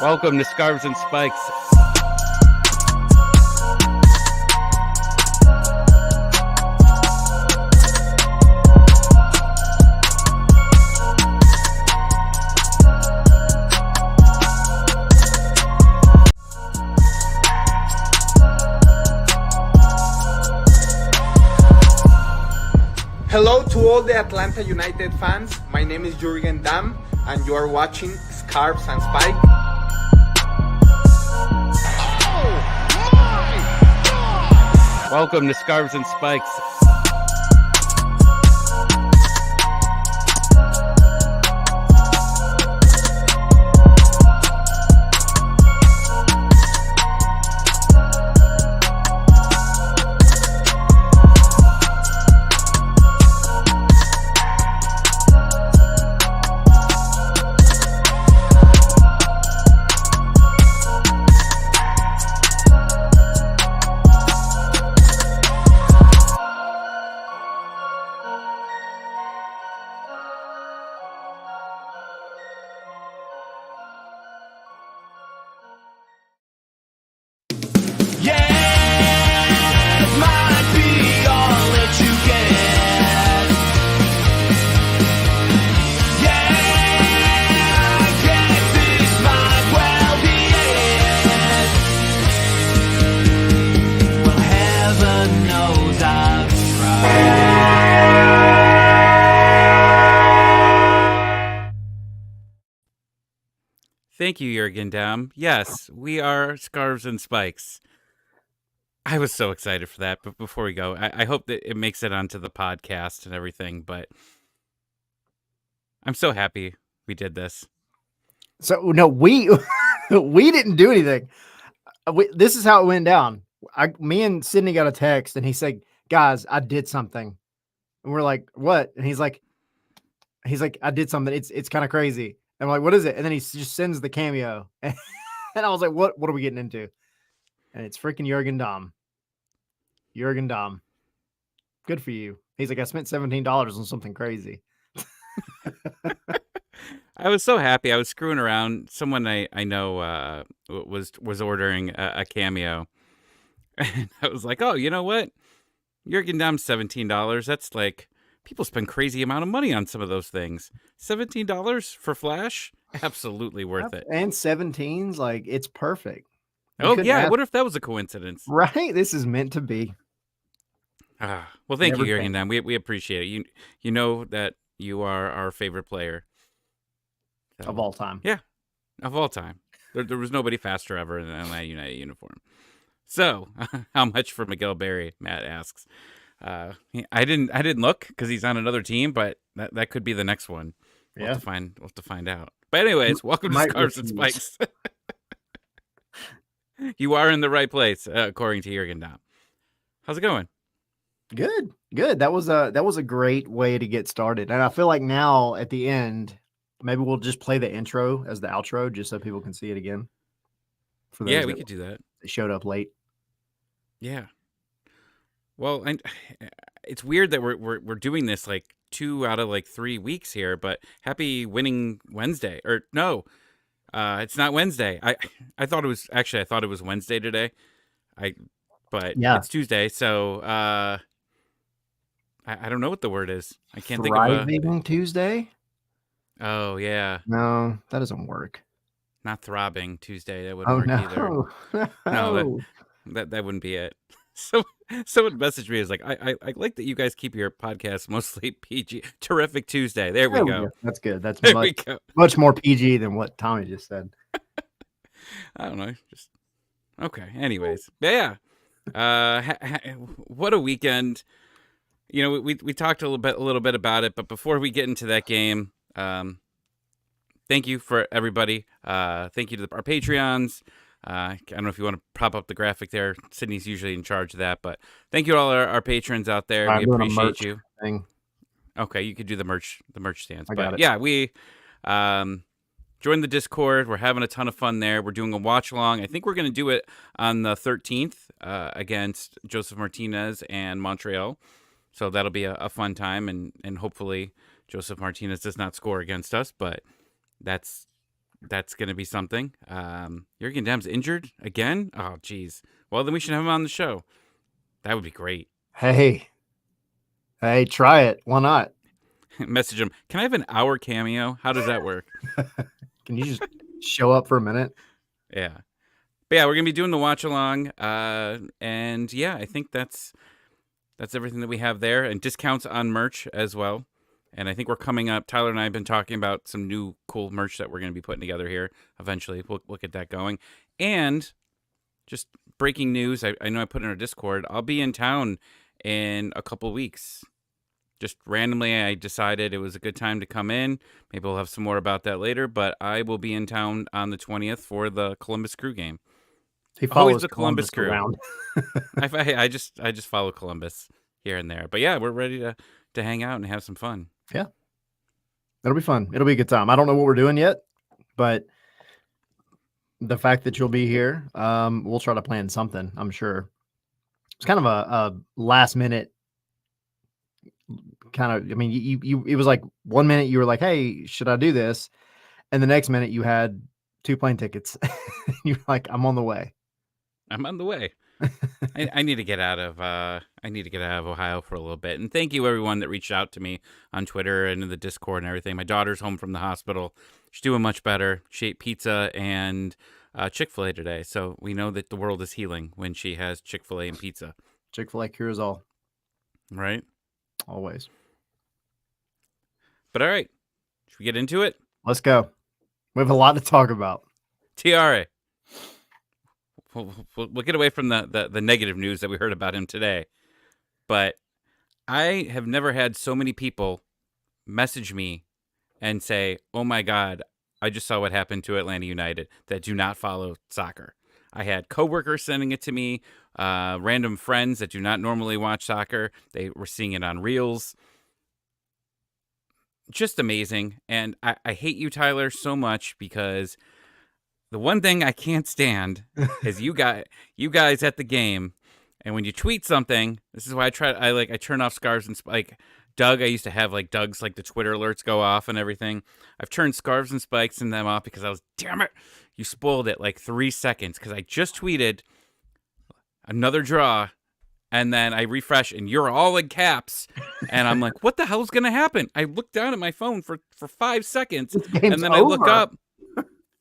Welcome to Scarves and Spikes. Hello to all the Atlanta United fans. My name is Jurgen Damm, and you are watching Scarves and Spikes. Welcome to Scarves and Spikes. Thank you, Jurgen Damm. Yes, we are Scarves and Spikes. I was so excited for that, but before we go, I hope that it makes it onto the podcast and everything, but I'm so happy we did this. So, no, we didn't do anything. This is how it went down. Me and Sydney got a text, and he said, guys, I did something. And we're like, what? And he's like, I did something. It's kind of crazy. I'm like, what is it? And then he just sends the cameo. And I was like, what are we getting into? And it's freaking Jurgen Damm. Jurgen Damm. Good for you. He's like, I spent $17 on something crazy. I was so happy. I was screwing around. Someone I know was ordering a cameo. And I was like, oh, you know what? Jurgen Damm's $17. That's like, people spend crazy amount of money on some of those things. $17 for Flash? Absolutely worth it. And 17's like, it's perfect. Oh, yeah. I wonder if that was a coincidence. Right? This is meant to be. Well, thank you, Jurgen Damm. We appreciate it. You know that you are our favorite player. So, of all time. Yeah, of all time. There was nobody faster ever in an Atlanta United uniform. So, how much for Miguel Berry? Matt asks. I didn't look because he's on another team, but that could be the next one. We'll have to find out. But anyways, welcome to Scarves and Spikes. You are in the right place, according to Jurgen Damm. How's it going? Good. That was a great way to get started. And I feel like now at the end, maybe we'll just play the intro as the outro just so people can see it again. For those we could do that. Showed up late. Yeah. Well, and it's weird that we're doing this like 2 out of like 3 weeks here, but happy winning Wednesday. Or no, it's not Wednesday. I thought it was Wednesday today. But it's Tuesday, so I don't know what the word is. I can't think of Thriving Tuesday? Oh, yeah. No, that doesn't work. Not throbbing Tuesday. That wouldn't work either. No, that wouldn't be it. So someone messaged me is like, I like that you guys keep your podcast mostly PG. Terrific Tuesday. There we go. That's good. That's much more PG than what Tommy just said. I don't know. Just okay. Anyways, yeah. What a weekend. You know, we talked a little bit about it, but before we get into that game, thank you for everybody. Thank you to our Patreons. I don't know if you want to prop up the graphic there. Sydney's usually in charge of that, but thank you to all our patrons out there. We appreciate you. Thing. Okay, you could do the merch stands. But it. Yeah, we join the Discord. We're having a ton of fun there. We're doing a watch along. I think we're going to do it on the 13th against Joseph Martinez and Montreal. So that'll be a fun time, and hopefully Joseph Martinez does not score against us, but that's That's going to be something. Jurgen Damm's injured again. Oh, geez. Well, then we should have him on the show. That would be great. Hey, try it. Why not? Message him. Can I have an hour cameo? How does that work? Can you just show up for a minute? Yeah. But yeah, we're gonna be doing the watch along. And yeah, I think that's everything that we have there, and discounts on merch as well. And I think we're coming up. Tyler and I have been talking about some new cool merch that we're going to be putting together here eventually. We'll get that going. And just breaking news, I know I put in our Discord, I'll be in town in a couple weeks. Just randomly, I decided it was a good time to come in. Maybe we'll have some more about that later, but I will be in town on the 20th for the Columbus Crew game. He Always follows the Columbus Crew. around. I just follow Columbus here and there. But yeah, we're ready to hang out and have some fun. Yeah. It'll be fun. It'll be a good time. I don't know what we're doing yet, but the fact that you'll be here, we'll try to plan something, I'm sure. It's kind of a last minute kind of, I mean, you it was like 1 minute you were like, hey, should I do this? And the next minute you had 2 plane tickets. You're like, I'm on the way. I'm on the way. I need to get out of Ohio for a little bit. And thank you everyone that reached out to me on Twitter and in the Discord and everything. My daughter's home from the hospital. She's doing much better. She ate pizza and Chick-fil-A today. So we know that the world is healing when she has Chick-fil-A and pizza. Chick-fil-A cures all. Right? Always. But all right. Should we get into it? Let's go. We have a lot to talk about. TRA. We'll get away from the negative news that we heard about him today. But I have never had so many people message me and say, oh my God, I just saw what happened to Atlanta United, that do not follow soccer. I had coworkers sending it to me, random friends that do not normally watch soccer. They were seeing it on Reels. Just amazing. And I hate you, Tyler, so much because the one thing I can't stand is you guys at the game, and when you tweet something, this is why I turn off scarves and like Doug. I used to have like Doug's like the Twitter alerts go off and everything. I've turned scarves and spikes and them off because I was, damn it, you spoiled it like 3 seconds because I just tweeted another draw, and then I refresh and you're all in caps, and I'm like, what the hell's gonna happen? I look down at my phone for 5 seconds, and then I look up,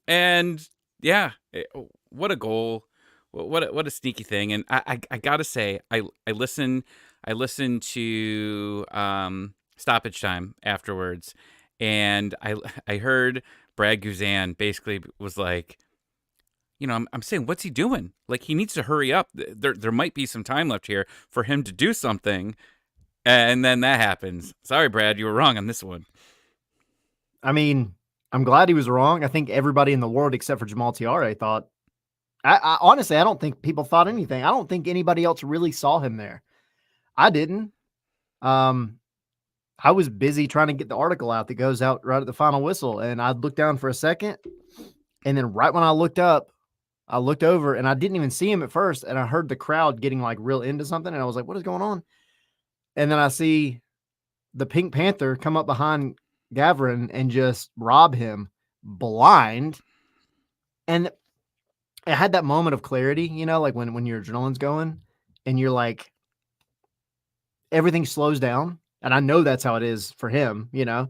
and yeah, what a goal. What a sneaky thing. And I gotta say, I listened to Stoppage Time afterwards, and I heard Brad Guzan basically was like, you know, I'm saying, what's he doing? Like, he needs to hurry up. There might be some time left here for him to do something. And then that happens. Sorry, Brad, you were wrong on this one. I mean, I'm glad he was wrong. I think everybody in the world except for Jamal Tiare thought, I honestly, I don't think people thought anything. I don't think anybody else really saw him there. I didn't. I was busy trying to get the article out that goes out right at the final whistle. And I looked down for a second. And then right when I looked up, I looked over and I didn't even see him at first. And I heard the crowd getting like real into something. And I was like, what is going on? And then I see the Pink Panther come up behind Gavrin and just rob him blind. And I had that moment of clarity, you know, like when your adrenaline's going and you're like, everything slows down. And I know that's how it is for him, you know,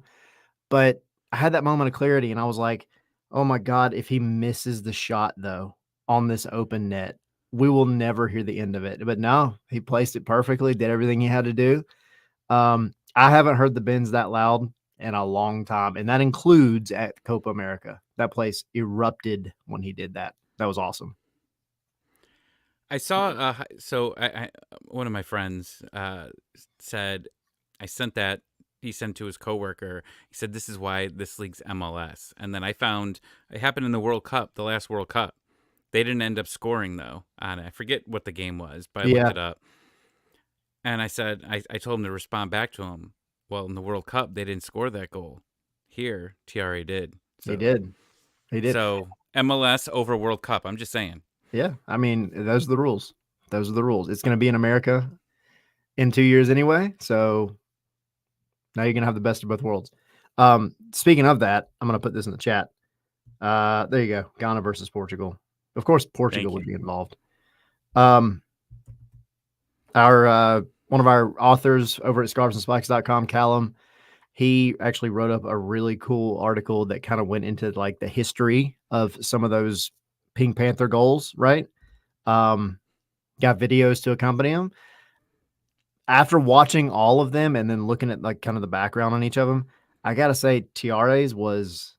but I had that moment of clarity and I was like, oh my God, if he misses the shot though, on this open net, we will never hear the end of it. But no, he placed it perfectly, did everything he had to do. I haven't heard the bins that loud in a long time. And that includes at Copa America. That place erupted when he did that. That was awesome. I saw, I one of my friends said, I sent that, he sent to his coworker. He said, this is why this league's MLS. And then I found it happened in the World Cup, the last World Cup. They didn't end up scoring though. And I forget what the game was, but I looked it up. And I said, I told him to respond back to him. Well, in the World Cup, they didn't score that goal. Here, TRA did. So, He did. So MLS over World Cup. I'm just saying. Yeah. I mean, those are the rules. Those are the rules. It's going to be in America in 2 years anyway. So now you're going to have the best of both worlds. Speaking of that, I'm going to put this in the chat. There you go. Ghana versus Portugal. Of course, Portugal Thank would you. be involved. Um, our one of our authors over at scarfsandspikes.com, Callum, he actually wrote up a really cool article that kind of went into like the history of some of those Pink Panther goals, right? Got videos to accompany them. After watching all of them and then looking at like kind of the background on each of them, I gotta say Tiare's was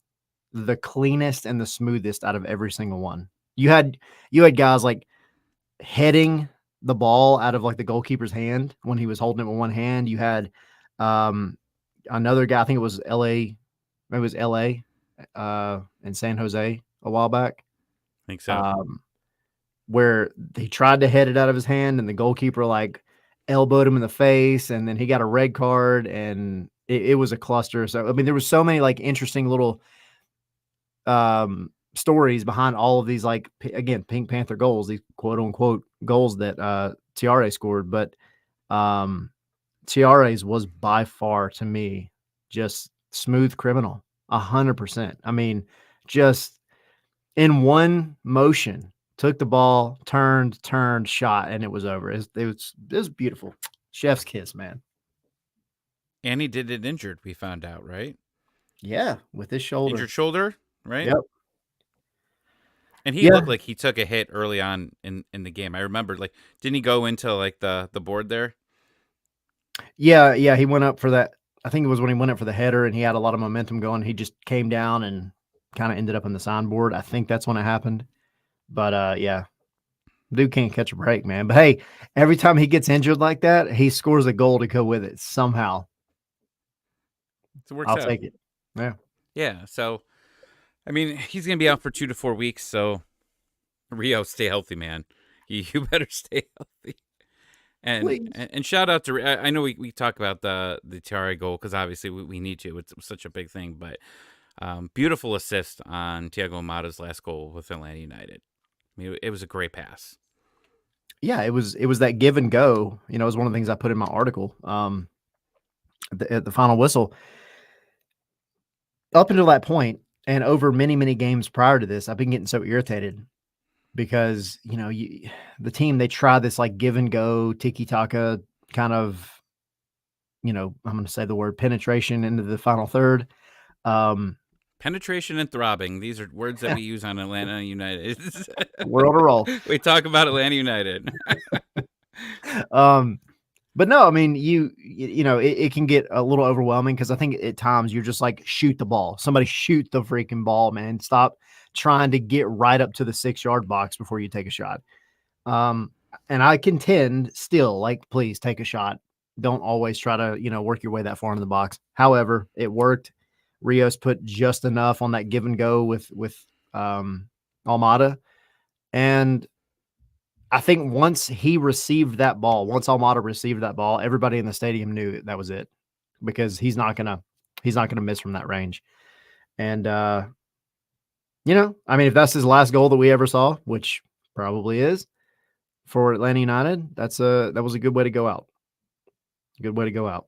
the cleanest and the smoothest out of every single one. You had guys like heading the ball out of like the goalkeeper's hand when he was holding it with one hand. You had um another guy, I think it was LA, maybe it was LA in San Jose a while back. I think so. Um where he tried to head it out of his hand and the goalkeeper like elbowed him in the face and then he got a red card and it was a cluster. So I mean there was so many like interesting little stories behind all of these like again Pink Panther goals, these quote unquote goals that Tiare scored. But um Tiare's was by far to me just smooth criminal, 100%. I mean, just in one motion, took the ball, turned, shot, and it was over. It was beautiful. Chef's kiss, man. And he did it injured, we found out, right? Yeah, with his shoulder. Injured shoulder, right? Yep. And he Yeah. looked like he took a hit early on in the game. I remember, like, didn't he go into like the board there? Yeah, yeah. He went up for that. I think it was when he went up for the header and he had a lot of momentum going. He just came down and kind of ended up in the signboard. I think that's when it happened. But yeah, dude can't catch a break, man. But hey, every time he gets injured like that, he scores a goal to go with it somehow. It works I'll out. take it. Yeah. Yeah. So, I mean, he's gonna be out for 2 to 4 weeks. So, Rio, stay healthy, man. You better stay healthy. And Please. and shout out to I know we talk about the Tiare goal because obviously we need to. It's such a big thing, but beautiful assist on Thiago Mata's last goal with Atlanta United. I mean, it was a great pass. Yeah, it was that give and go. You know, it was one of the things I put in my article. At the final whistle, up until that point, and over many, many games prior to this, I've been getting so irritated because the team they try this like give and go tiki taka kind of I'm going to say the word penetration into the final third. Um, Penetration and throbbing. These are words that we use on Atlanta United. we're on a roll. We talk about Atlanta United. But no, I mean, it can get a little overwhelming because I think at times you're just like, shoot the ball. Somebody shoot the freaking ball, man. Stop trying to get right up to the 6-yard box before you take a shot. And I contend still, like, please take a shot. Don't always try to, work your way that far into the box. However, it worked. Rios put just enough on that give and go with Almada. And I think once Almada received that ball, everybody in the stadium knew that was it because he's not gonna miss from that range. And I mean, if that's his last goal that we ever saw, which probably is for Atlanta United, that was a good way to go out. Good way to go out.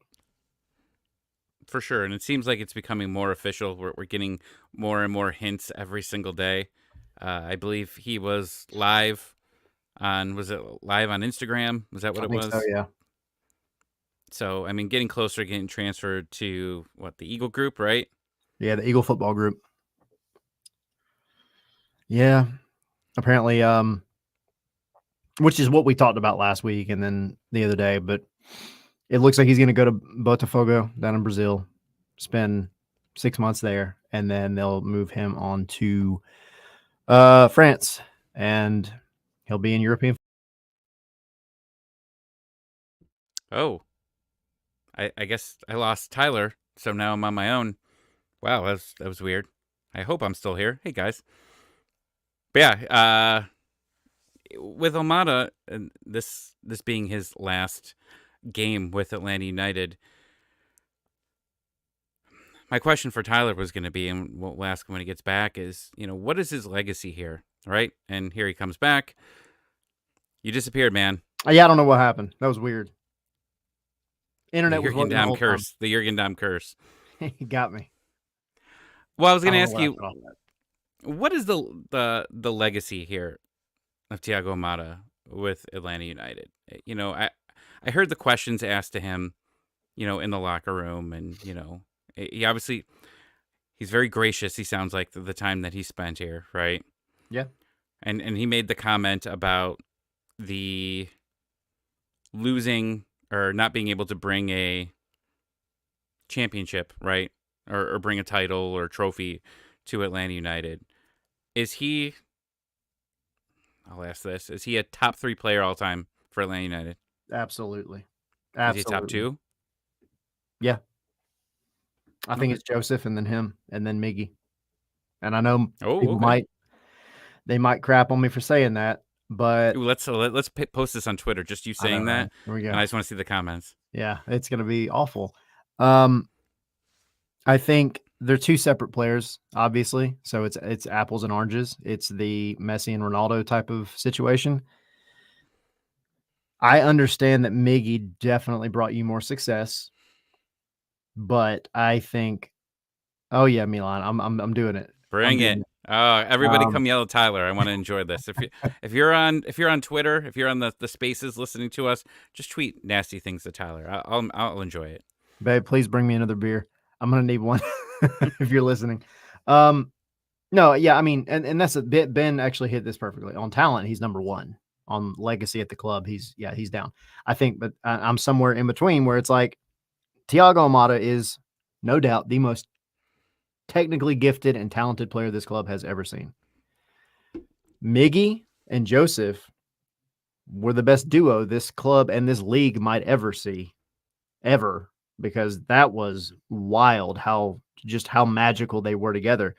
For sure. And it seems like it's becoming more official. We're getting more and more hints every single day. I believe he was live was it live on Instagram? Was that what I it think was? so, yeah. So, I mean, getting closer, getting transferred to the Eagle Group, right? Yeah, the Eagle Football Group. Yeah. Apparently, which is what we talked about last week and then the other day, but it looks like he's going to go to Botafogo down in Brazil, spend 6 months there, and then they'll move him on to France, and he'll be in European. Oh, I guess I lost Tyler, so now I'm on my own. Wow, that was weird. I hope I'm still here. Hey guys. But yeah, with Almada, and this being his last game with Atlanta United, my question for Tyler was going to be, and we'll ask him when he gets back, is what is his legacy here, right? And here he comes back. You disappeared, man. Yeah, I don't know what happened. That was weird. The Internet was Jurgen working the Damm whole time. curse. The Jurgen Damm curse. He got me. Well, I was I going to don't know ask where I you, got off that. What is the legacy here of Thiago Almada with Atlanta United? I heard the questions asked to him, in the locker room, and he obviously he's very gracious. He sounds like the time that he spent here, right? Yeah, And he made the comment about the losing or not being able to bring a championship, right? Or bring a title or trophy to Atlanta United. Is he, I'll ask this, is he a top 3 player all time for Atlanta United? absolutely, Is he a top absolutely. 2? Yeah, I think Okay. it's Joseph and then him and then Miggy. And I know Oh, people okay. might crap on me for saying that, but Ooh, let's post this on Twitter, just you I know, saying right? that, Here we and go. I just want to see the comments. Yeah, it's gonna be awful. Um, I think they're 2 separate players, obviously, so it's apples and oranges. It's the Messi and Ronaldo type of situation. I understand that Miggy definitely brought you more success, but I think oh, yeah, Milan, I'm doing it. I'm Bring doing it. it. Oh, everybody Um, come yell at Tyler. I want to enjoy this. If you're on Twitter, if you're on the spaces listening to us, just tweet nasty things to Tyler. I'll enjoy it. Babe, please bring me another beer. I'm gonna need one if you're listening. Um, no, yeah, I mean, and that's a bit Ben actually hit this perfectly. On talent, he's number 1. On legacy at the club, he's down. I think, but I'm somewhere in between where it's like Thiago Almada is no doubt the most technically gifted and talented player this club has ever seen. Miggy and Joseph were the best duo this club and this league might ever see, ever, because that was wild how magical they were together.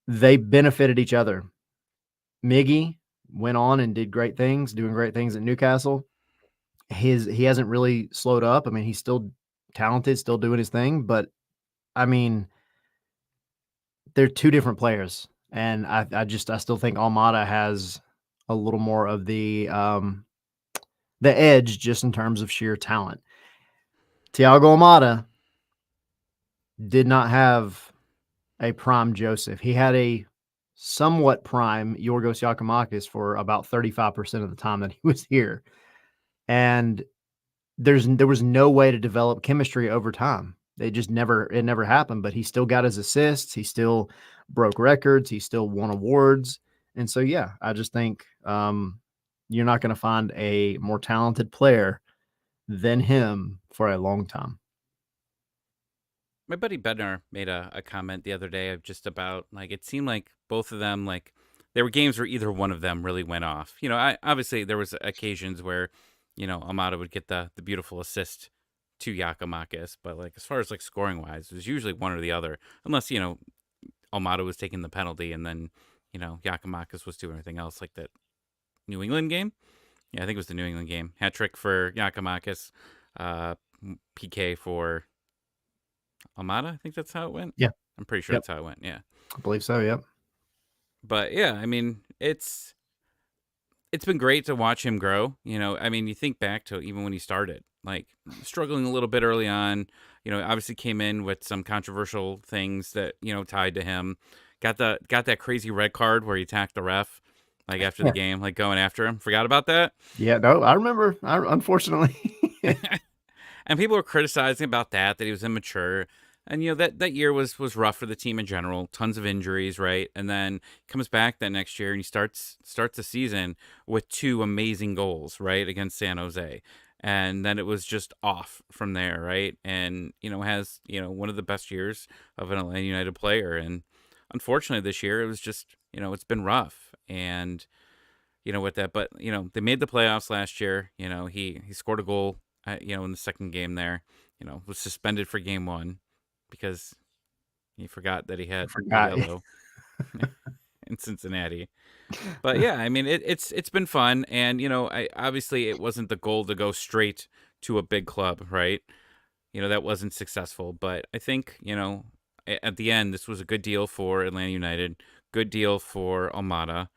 They benefited each other. Miggy went on and did great things, doing great things at Newcastle. He hasn't really slowed up. I mean, he's still talented, still doing his thing, but I mean, they're 2 different players, and I still think Almada has a little more of the edge just in terms of sheer talent. Thiago Almada did not have a prime Joseph. He had a somewhat prime Yorgos Yakimakis for about 35% of the time that he was here, and there was no way to develop chemistry over time. It never happened, but he still got his assists, he still broke records, he still won awards. And so yeah, I just think you're not going to find a more talented player than him for a long time. My buddy Bednar made a comment the other day of just about like it seemed like both of them like there were games where either one of them really went off. Obviously there was occasions where Amada would get the beautiful assist to Yakimakis, but like as far as like scoring wise, it was usually one or the other, unless Almada was taking the penalty and then Yakimakis was doing everything else, like that New England game. Yeah, I think it was the New England game. Hat trick for Yakimakis, uh, PK for Almada. I think that's how it went. Yeah. I'm pretty sure Yep. that's how it went. Yeah, I believe so. Yep. but yeah, I mean, it's been great to watch him grow. I mean, you think back to even when he started, like struggling a little bit early on. Obviously came in with some controversial things that tied to him. Got that crazy red card where he attacked the ref, like after the Yeah. game, like going after him. Forgot about that. Yeah. No, I remember. Unfortunately. And people were criticizing about that he was immature. And that year was rough for the team in general. Tons of injuries, right? And then comes back that next year and he starts the season with 2 amazing goals, right, against San Jose. And then it was just off from there, right? And has one of the best years of an Atlanta United player. And unfortunately, this year it was just it's been rough. And with that, but they made the playoffs last year. He scored a goal, in the second game there. Was suspended for game 1 because he forgot that he I had a forgot. yellow in Cincinnati. But yeah, I mean it's been fun, and I obviously it wasn't the goal to go straight to a big club, right? That wasn't successful, but I think at the end this was a good deal for Atlanta United, good deal for Almada,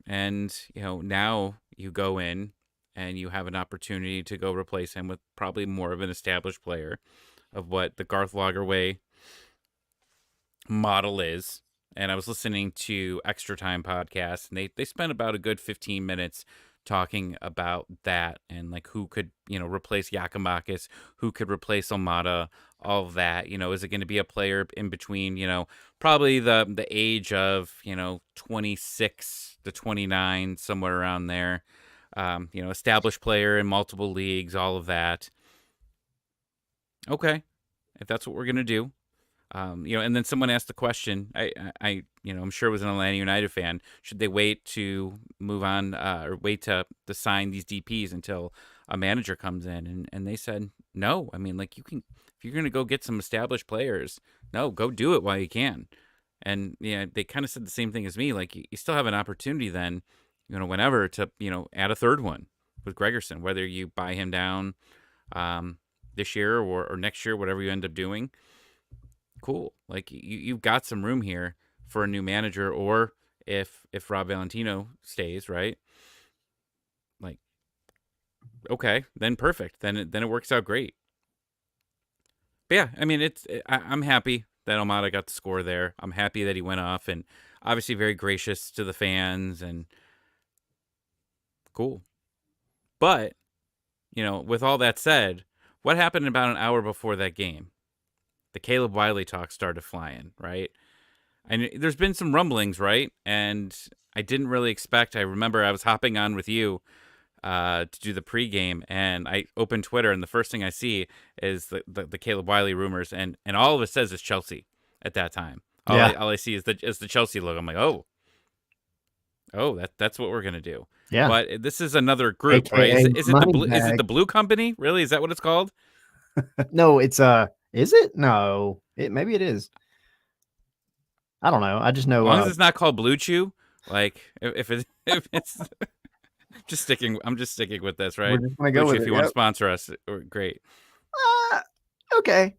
and now you go in and you have an opportunity to go replace him with probably more of an established player of what the Garth Lagerway model is. and I was listening to Extra Time podcast, and they spent about a good 15 minutes talking about that and like who could replace Yakimakis, who could replace Almada, all of that. Is it going to be a player in between? Probably the age of 26 to 29, somewhere around there. Established player in multiple leagues, all of that. Okay, if that's what we're gonna do. And then someone asked the question. I'm sure it was an Atlanta United fan. Should they wait to move on, or wait to sign these DPS until a manager comes in? And they said no. I mean, like, you can, if you're gonna go get some established players, no, go do it while you can. And they kind of said the same thing as me. Like, you still have an opportunity then, whenever to add a third one with Gregerson, whether you buy him down this year or next year, whatever you end up doing. Cool. Like, you've got some room here for a new manager, or if Rob Valentino stays, right? Like, okay, then perfect. Then it works out great. But yeah, I mean, I'm happy that Almada got the score there. I'm happy that he went off, and obviously very gracious to the fans, and cool. But with all that said, what happened about an hour before that game? The Caleb Wiley talk started flying, right? And there's been some rumblings, right? And I didn't really expect. I remember I was hopping on with you to do the pregame, and I opened Twitter, and the first thing I see is the Caleb Wiley rumors, and all of it says is Chelsea at that time. All I see is the Chelsea logo. I'm like, that's what we're gonna do. Yeah. But this is another group, AKA right? Is it the blue? Moneybag. Is it the Blue Company? Really? Is that what it's called? No, it's is it? No, maybe it is. I don't know. I just know. As long as it's not called Blue Chew, like if it's I'm just sticking with this, right? We're just gonna go Blue with Chew, if it, you want to sponsor us, great. Okay.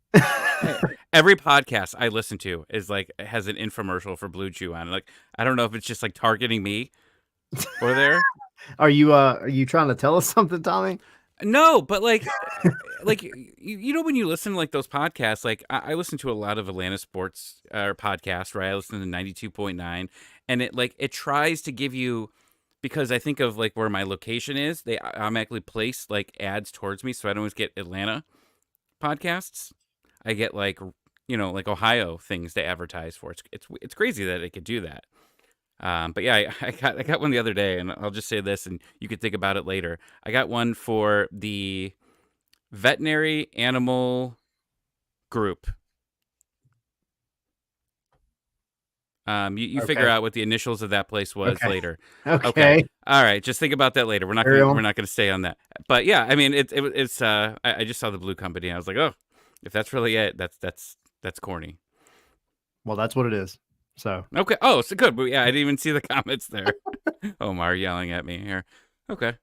Every podcast I listen to has an infomercial for Blue Chew on it. Like, I don't know if it's just like targeting me or there. Are you trying to tell us something, Tommy? No, but like when you listen to like those podcasts, like I listen to a lot of Atlanta sports podcasts, right? I listen to 92.9, and it tries to give you, because I think of like where my location is, they automatically place like ads towards me, so I don't always get Atlanta podcasts. I get like Ohio things to advertise for. It's crazy that it could do that. But yeah, I got one the other day, and I'll just say this, and you could think about it later. I got one for the veterinary animal group. You figure out what the initials of that place was later. Okay. All right. Just think about that later. We're not going to stay on that. But yeah, I mean, it's I just saw the Blue Company, and I was like, oh, if that's really it, that's corny. Well, that's what it is. So okay. Oh, so good. But yeah, I didn't even see the comments there. Omar yelling at me here. Okay.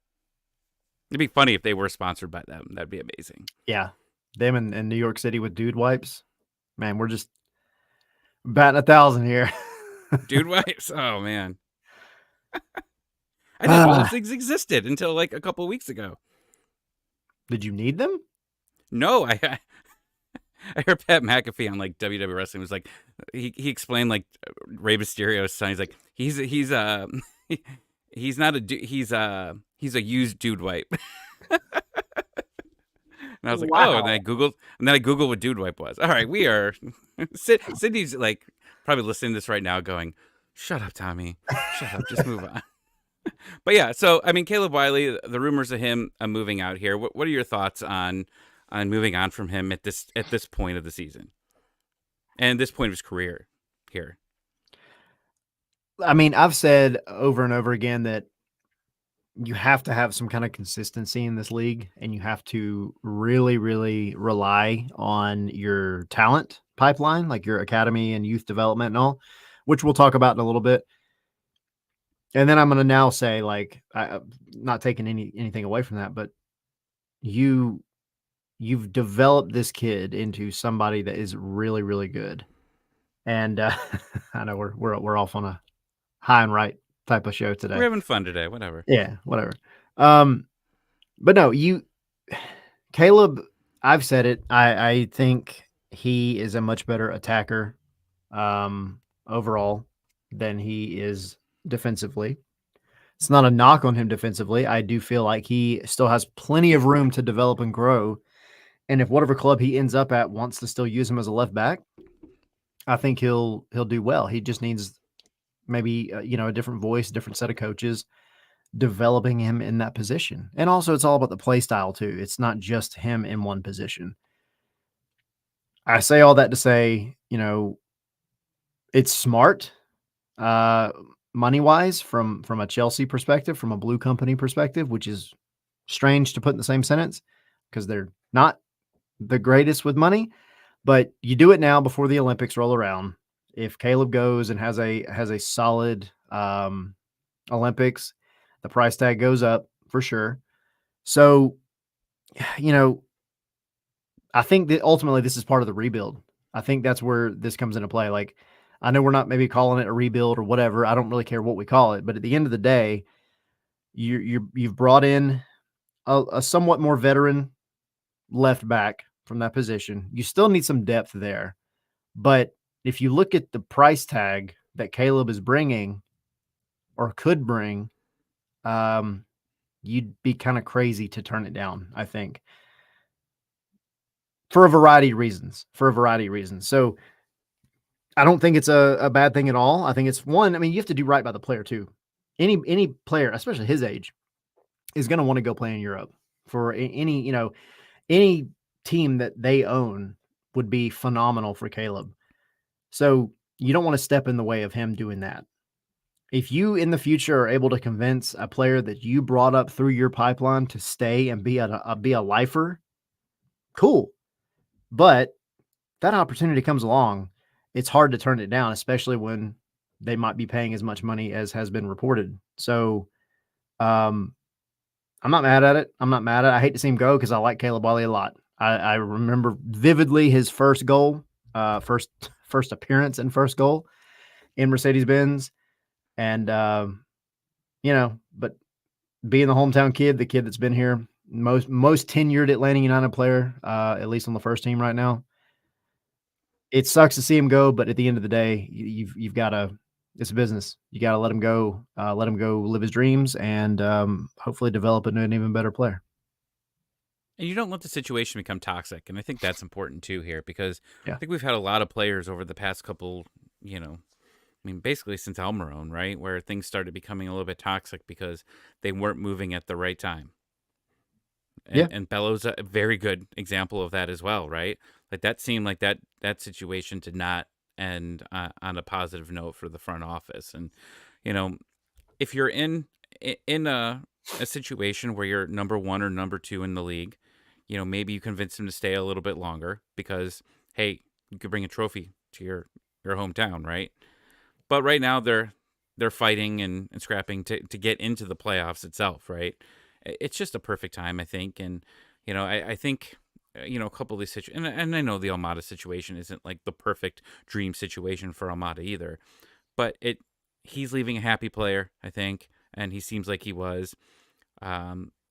It'd be funny if they were sponsored by them. That'd be amazing. Yeah, them in New York City with dude wipes. Man, we're just batting 1,000 here. Dude wipes. Oh man. I didn't know those things existed until like a couple of weeks ago. Did you need them? No, I heard Pat McAfee on like WWE Wrestling was like, he explained like Rey Mysterio's son. He's like, he's not a he's a used dude wipe. And I was like, wow. oh, and then I googled what dude wipe was. All right, we are Sydney's like probably listening to this right now going, shut up, Tommy. Shut up, just move on. But yeah, so I mean, Caleb Wiley, the rumors of him moving out here. What are your thoughts on moving on from him at this point of the season and this point of his career here? I mean, I've said over and over again that you have to have some kind of consistency in this league, and you have to really, really rely on your talent pipeline, like your academy and youth development and all, which we'll talk about in a little bit. And then I'm going to now say, like, I'm not taking anything away from that, but you've developed this kid into somebody that is really, really good. And I know we're off on a high and right type of show today. We're having fun today. Whatever. Yeah, whatever. But no, Caleb, I've said it. I think he is a much better attacker. overall than he is defensively. It's not a knock on him defensively. I do feel like he still has plenty of room to develop and grow. And if whatever club he ends up at wants to still use him as a left back, I think he'll do well. He just needs maybe a different voice, different set of coaches developing him in that position. And also, it's all about the play style too. It's not just him in one position. I say all that to say, it's smart, uh, money wise from a Chelsea perspective, from a blue company perspective, which is strange to put in the same sentence because they're not the greatest with money. But you do it now before the Olympics roll around. If Caleb goes and has a solid Olympics, the price tag goes up for sure. So, you know, I think that ultimately this is part of the rebuild. I think that's where this comes into play. Like, I know we're not maybe calling it a rebuild or whatever. I don't really care what we call it, but at the end of the day, you've brought in a somewhat more veteran left back from that position. You still need some depth there, but if you look at the price tag that Caleb is bringing or could bring, you'd be kind of crazy to turn it down, I think, for a variety of reasons. So I don't think it's a bad thing at all. I think it's one. I mean, you have to do right by the player too. Any player, especially his age, is going to want to go play in Europe. For any team that they own would be phenomenal for Caleb. So you don't want to step in the way of him doing that. If you in the future are able to convince a player that you brought up through your pipeline to stay and be a lifer, cool. But that opportunity comes along, it's hard to turn it down, especially when they might be paying as much money as has been reported. So, I'm not mad at it. I hate to see him go because I like Caleb Wiley a lot. I remember vividly his first goal, first appearance and first goal in Mercedes Benz, and but being the hometown kid, the kid that's been here, most tenured Atlanta United player, at least on the first team right now. It sucks to see him go, but at the end of the day, you've got to. It's a business. You got to let him go. Let him go live his dreams, and hopefully develop into an even better player. And you don't let the situation become toxic. And I think that's important too here because Yeah. I think we've had a lot of players over the past couple, basically since Almiron, right? Where things started becoming a little bit toxic because they weren't moving at the right time. Yeah. And Bello's a very good example of that as well, right? Like that seemed like that situation did not end on a positive note for the front office. And, if you're in a situation where you're number one or number two in the league, maybe you convince him to stay a little bit longer because, hey, you could bring a trophy to your hometown, right? But right now they're fighting and scrapping to get into the playoffs itself, right? It's just a perfect time, I think. And, I think, a couple of these situations, and I know the Almada situation isn't like the perfect dream situation for Almada either, but he's leaving a happy player, I think, and he seems like he was.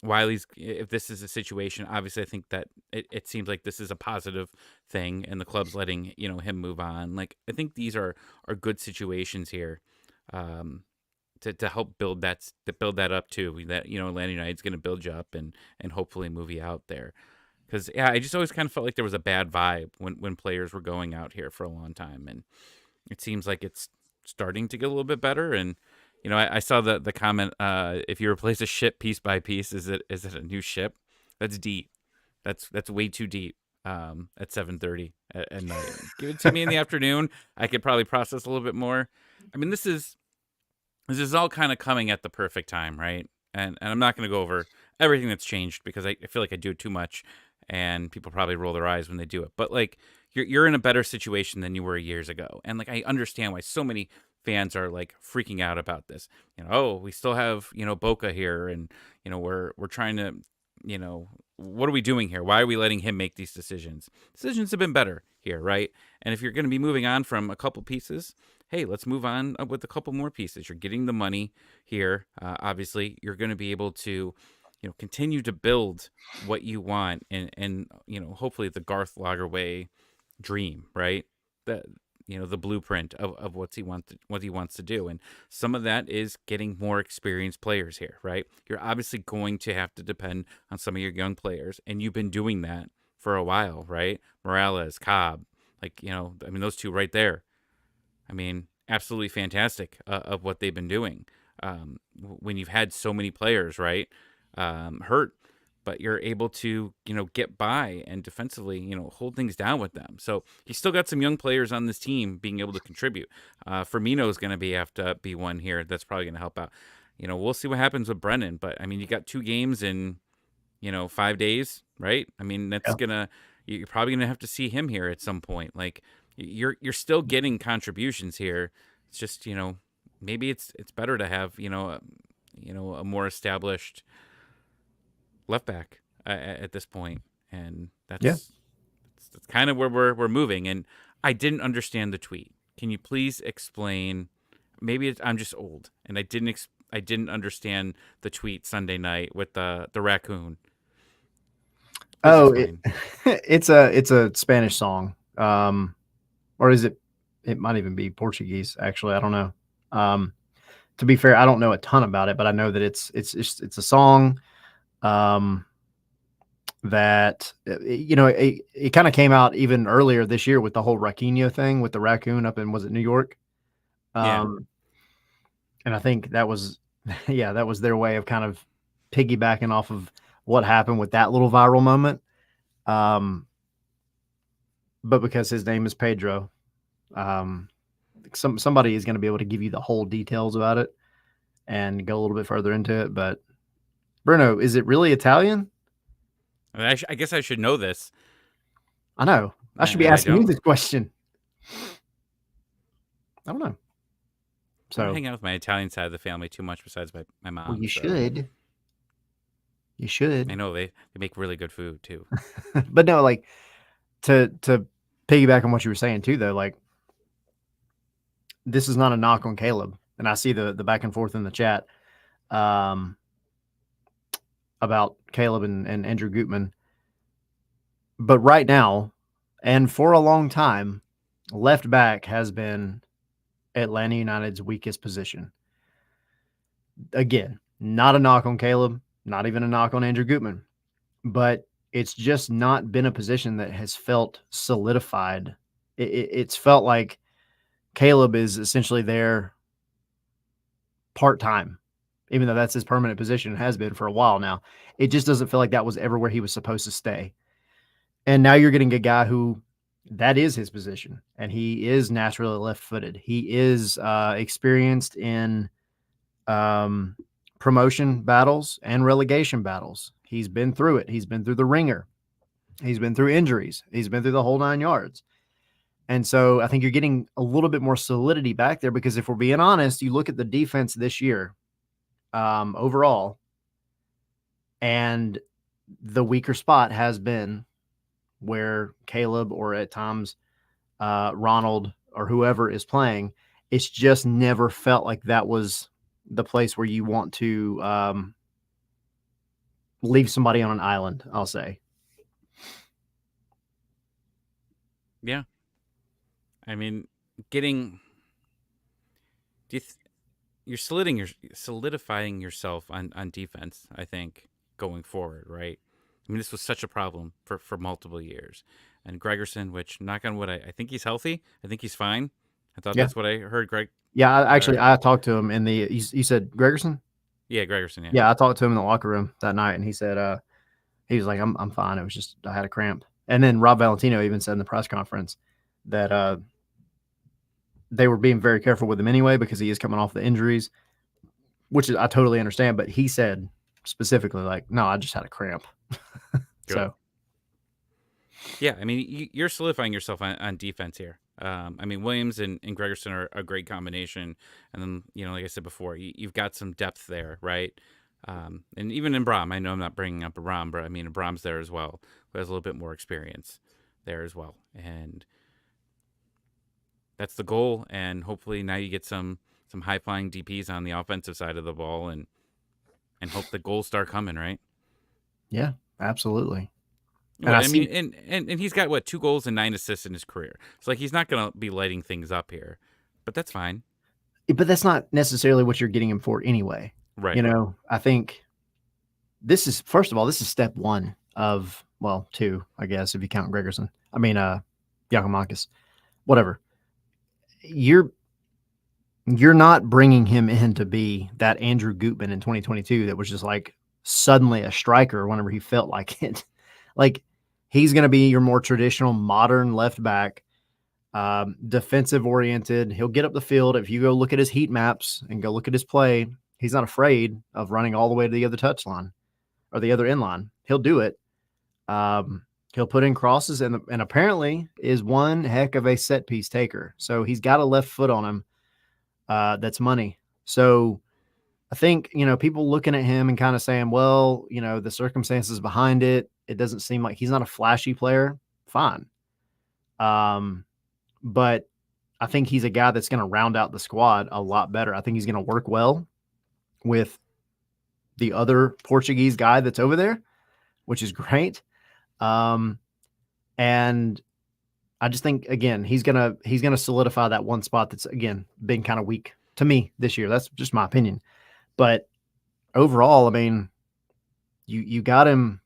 Wiley's, if this is a situation, obviously I think that it seems like this is a positive thing and the club's letting, him move on. Like, I think these are good situations here, to help build that up too. That, Atlanta United's going to build you up and hopefully move you out there. Because, yeah, I just always kind of felt like there was a bad vibe when players were going out here for a long time. And it seems like it's starting to get a little bit better. And, I saw the comment, if you replace a ship piece by piece, is it a new ship? That's deep. That's way too deep. At 7:30 at night. Give it to me in the afternoon. I could probably process a little bit more. I mean, this is all kind of coming at the perfect time, right? And I'm not going to go over everything that's changed because I feel like I do it too much, and people probably roll their eyes when they do it. But like, you're in a better situation than you were years ago, and like I understand why so many fans are like freaking out about this. Oh, we still have Boca here, and we're trying to what are we doing here? Why are we letting him make these decisions? Decisions have been better here, right? And if you're going to be moving on from a couple pieces, hey, let's move on with a couple more pieces. You're getting the money here. Obviously, you're going to be able to, continue to build what you want and hopefully the Garth Lagerwey dream, right? That the blueprint of what he wants to do. And some of that is getting more experienced players here, right? You're obviously going to have to depend on some of your young players, and you've been doing that for a while, right? Morales, Cobb, like, I mean, those two right there. I mean, absolutely fantastic of what they've been doing. When you've had so many players, right, hurt, but you're able to, get by and defensively, hold things down with them. So you still got some young players on this team being able to contribute. Firmino is going to have to be one here that's probably going to help out. We'll see what happens with Brennan, but I mean, you got 2 games in, 5 days, right? I mean, Yeah. you're probably gonna have to see him here at some point. Like, you're still getting contributions here. It's just, maybe it's better to have, a more established left back at this point, and Yeah. that's kind of where we're moving. And I didn't understand the tweet. Can you please explain? Maybe I'm just old, and I didn't understand the tweet Sunday night with the raccoon. Please Oh, explain. it's a Spanish song. Or is it? It might even be Portuguese. Actually, I don't know. To be fair, I don't know a ton about it, but I know that it's a song. That it kind of came out even earlier this year with the whole Raquinho thing with the raccoon up in, was it New York? Yeah. And I think that was yeah, that was their way of kind of piggybacking off of what happened with that little viral moment. But because his name is Pedro, somebody is going to be able to give you the whole details about it and go a little bit further into it. But Bruno, is it really Italian? I mean, I guess I should know this, I know. I should be and I asking you don't. this question. I don't know. I don't So, hang out with my Italian side of the family too much, besides my well, mom. you So should. You I should. know they make really good food too. But no, like to piggyback on what you were saying too, though, like this is not a knock on Caleb, and I see the back and forth in the chat um, about Caleb and Andrew Gutman. But right now, and for a long time, left back has been Atlanta United's weakest position. Again, not a knock on Caleb, not even a knock on Andrew Gutman, but it's just not been a position that has felt solidified. It's felt like Caleb is essentially there part time, even though that's his permanent position, has been for a while now. It just doesn't feel like that was ever where he was supposed to stay. And now you're getting a guy who that is his position, and he is naturally left footed. He is experienced in promotion battles and relegation battles. He's been through it. He's been through the ringer. He's been through injuries. He's been through the whole 9 yards. And so I think you're getting a little bit more solidity back there because if we're being honest, you look at the defense this year overall, and the weaker spot has been where Caleb or at times Ronald or whoever is playing. It's just never felt like that was the place where you want to leave somebody on an island, I'll say. Yeah, I mean, getting you're solidifying yourself on defense. I think going forward, right? I mean, this was such a problem for multiple years. And Gregerson, which knock on wood, I think he's healthy. I think he's fine. I thought Yeah. that's what I heard. Greg. Yeah. I talked to him in the, you said Gregerson? Yeah, Gregerson. Yeah. Yeah. I talked to him in the locker room that night and he said, he was like, I'm fine. It was just, I had a cramp. And then Rob Valentino even said in the press conference that they were being very careful with him anyway because he is coming off the injuries, which is, I totally understand. But he said specifically, like, no, I just had a cramp. So, yeah, I mean, you're solidifying yourself on defense here. I mean, Williams and Gregerson are a great combination. And then, like I said before, you've got some depth there, right? And even in Brahm, I know I'm not bringing up Brahm, but I mean, Brahm's there as well, who has a little bit more experience there as well. And that's the goal. And hopefully now you get some high-flying DPs on the offensive side of the ball and hope the goals start coming, right? yeah, absolutely. And I I mean, see, and he's got what 2 goals and 9 assists in his career. So like he's not going to be lighting things up here, but that's fine. but that's not necessarily what you're getting him for anyway. Right. I think this is, first of all, this is step one of, well, two, I guess, if you count Gregerson. I mean, Giacomakis, whatever. You're not bringing him in to be that Andrew Gutman in 2022 that was just like suddenly a striker whenever he felt like it. Like, he's going to be your more traditional modern left back, defensive oriented. He'll get up the field. If you go look at his heat maps and go look at his play, he's not afraid of running all the way to the other touchline or the other end line. He'll do it. He'll put in crosses and apparently is one heck of a set piece taker. So he's got a left foot on him. That's money. So I think, people looking at him and kind of saying, well, the circumstances behind it, it doesn't seem like he's not a flashy player. Fine. But I think he's a guy that's going to round out the squad a lot better. I think he's going to work well with the other Portuguese guy that's over there, which is great. And I just think, again, he's gonna solidify that one spot that's, again, been kind of weak to me this year. That's just my opinion. But overall, I mean, you got him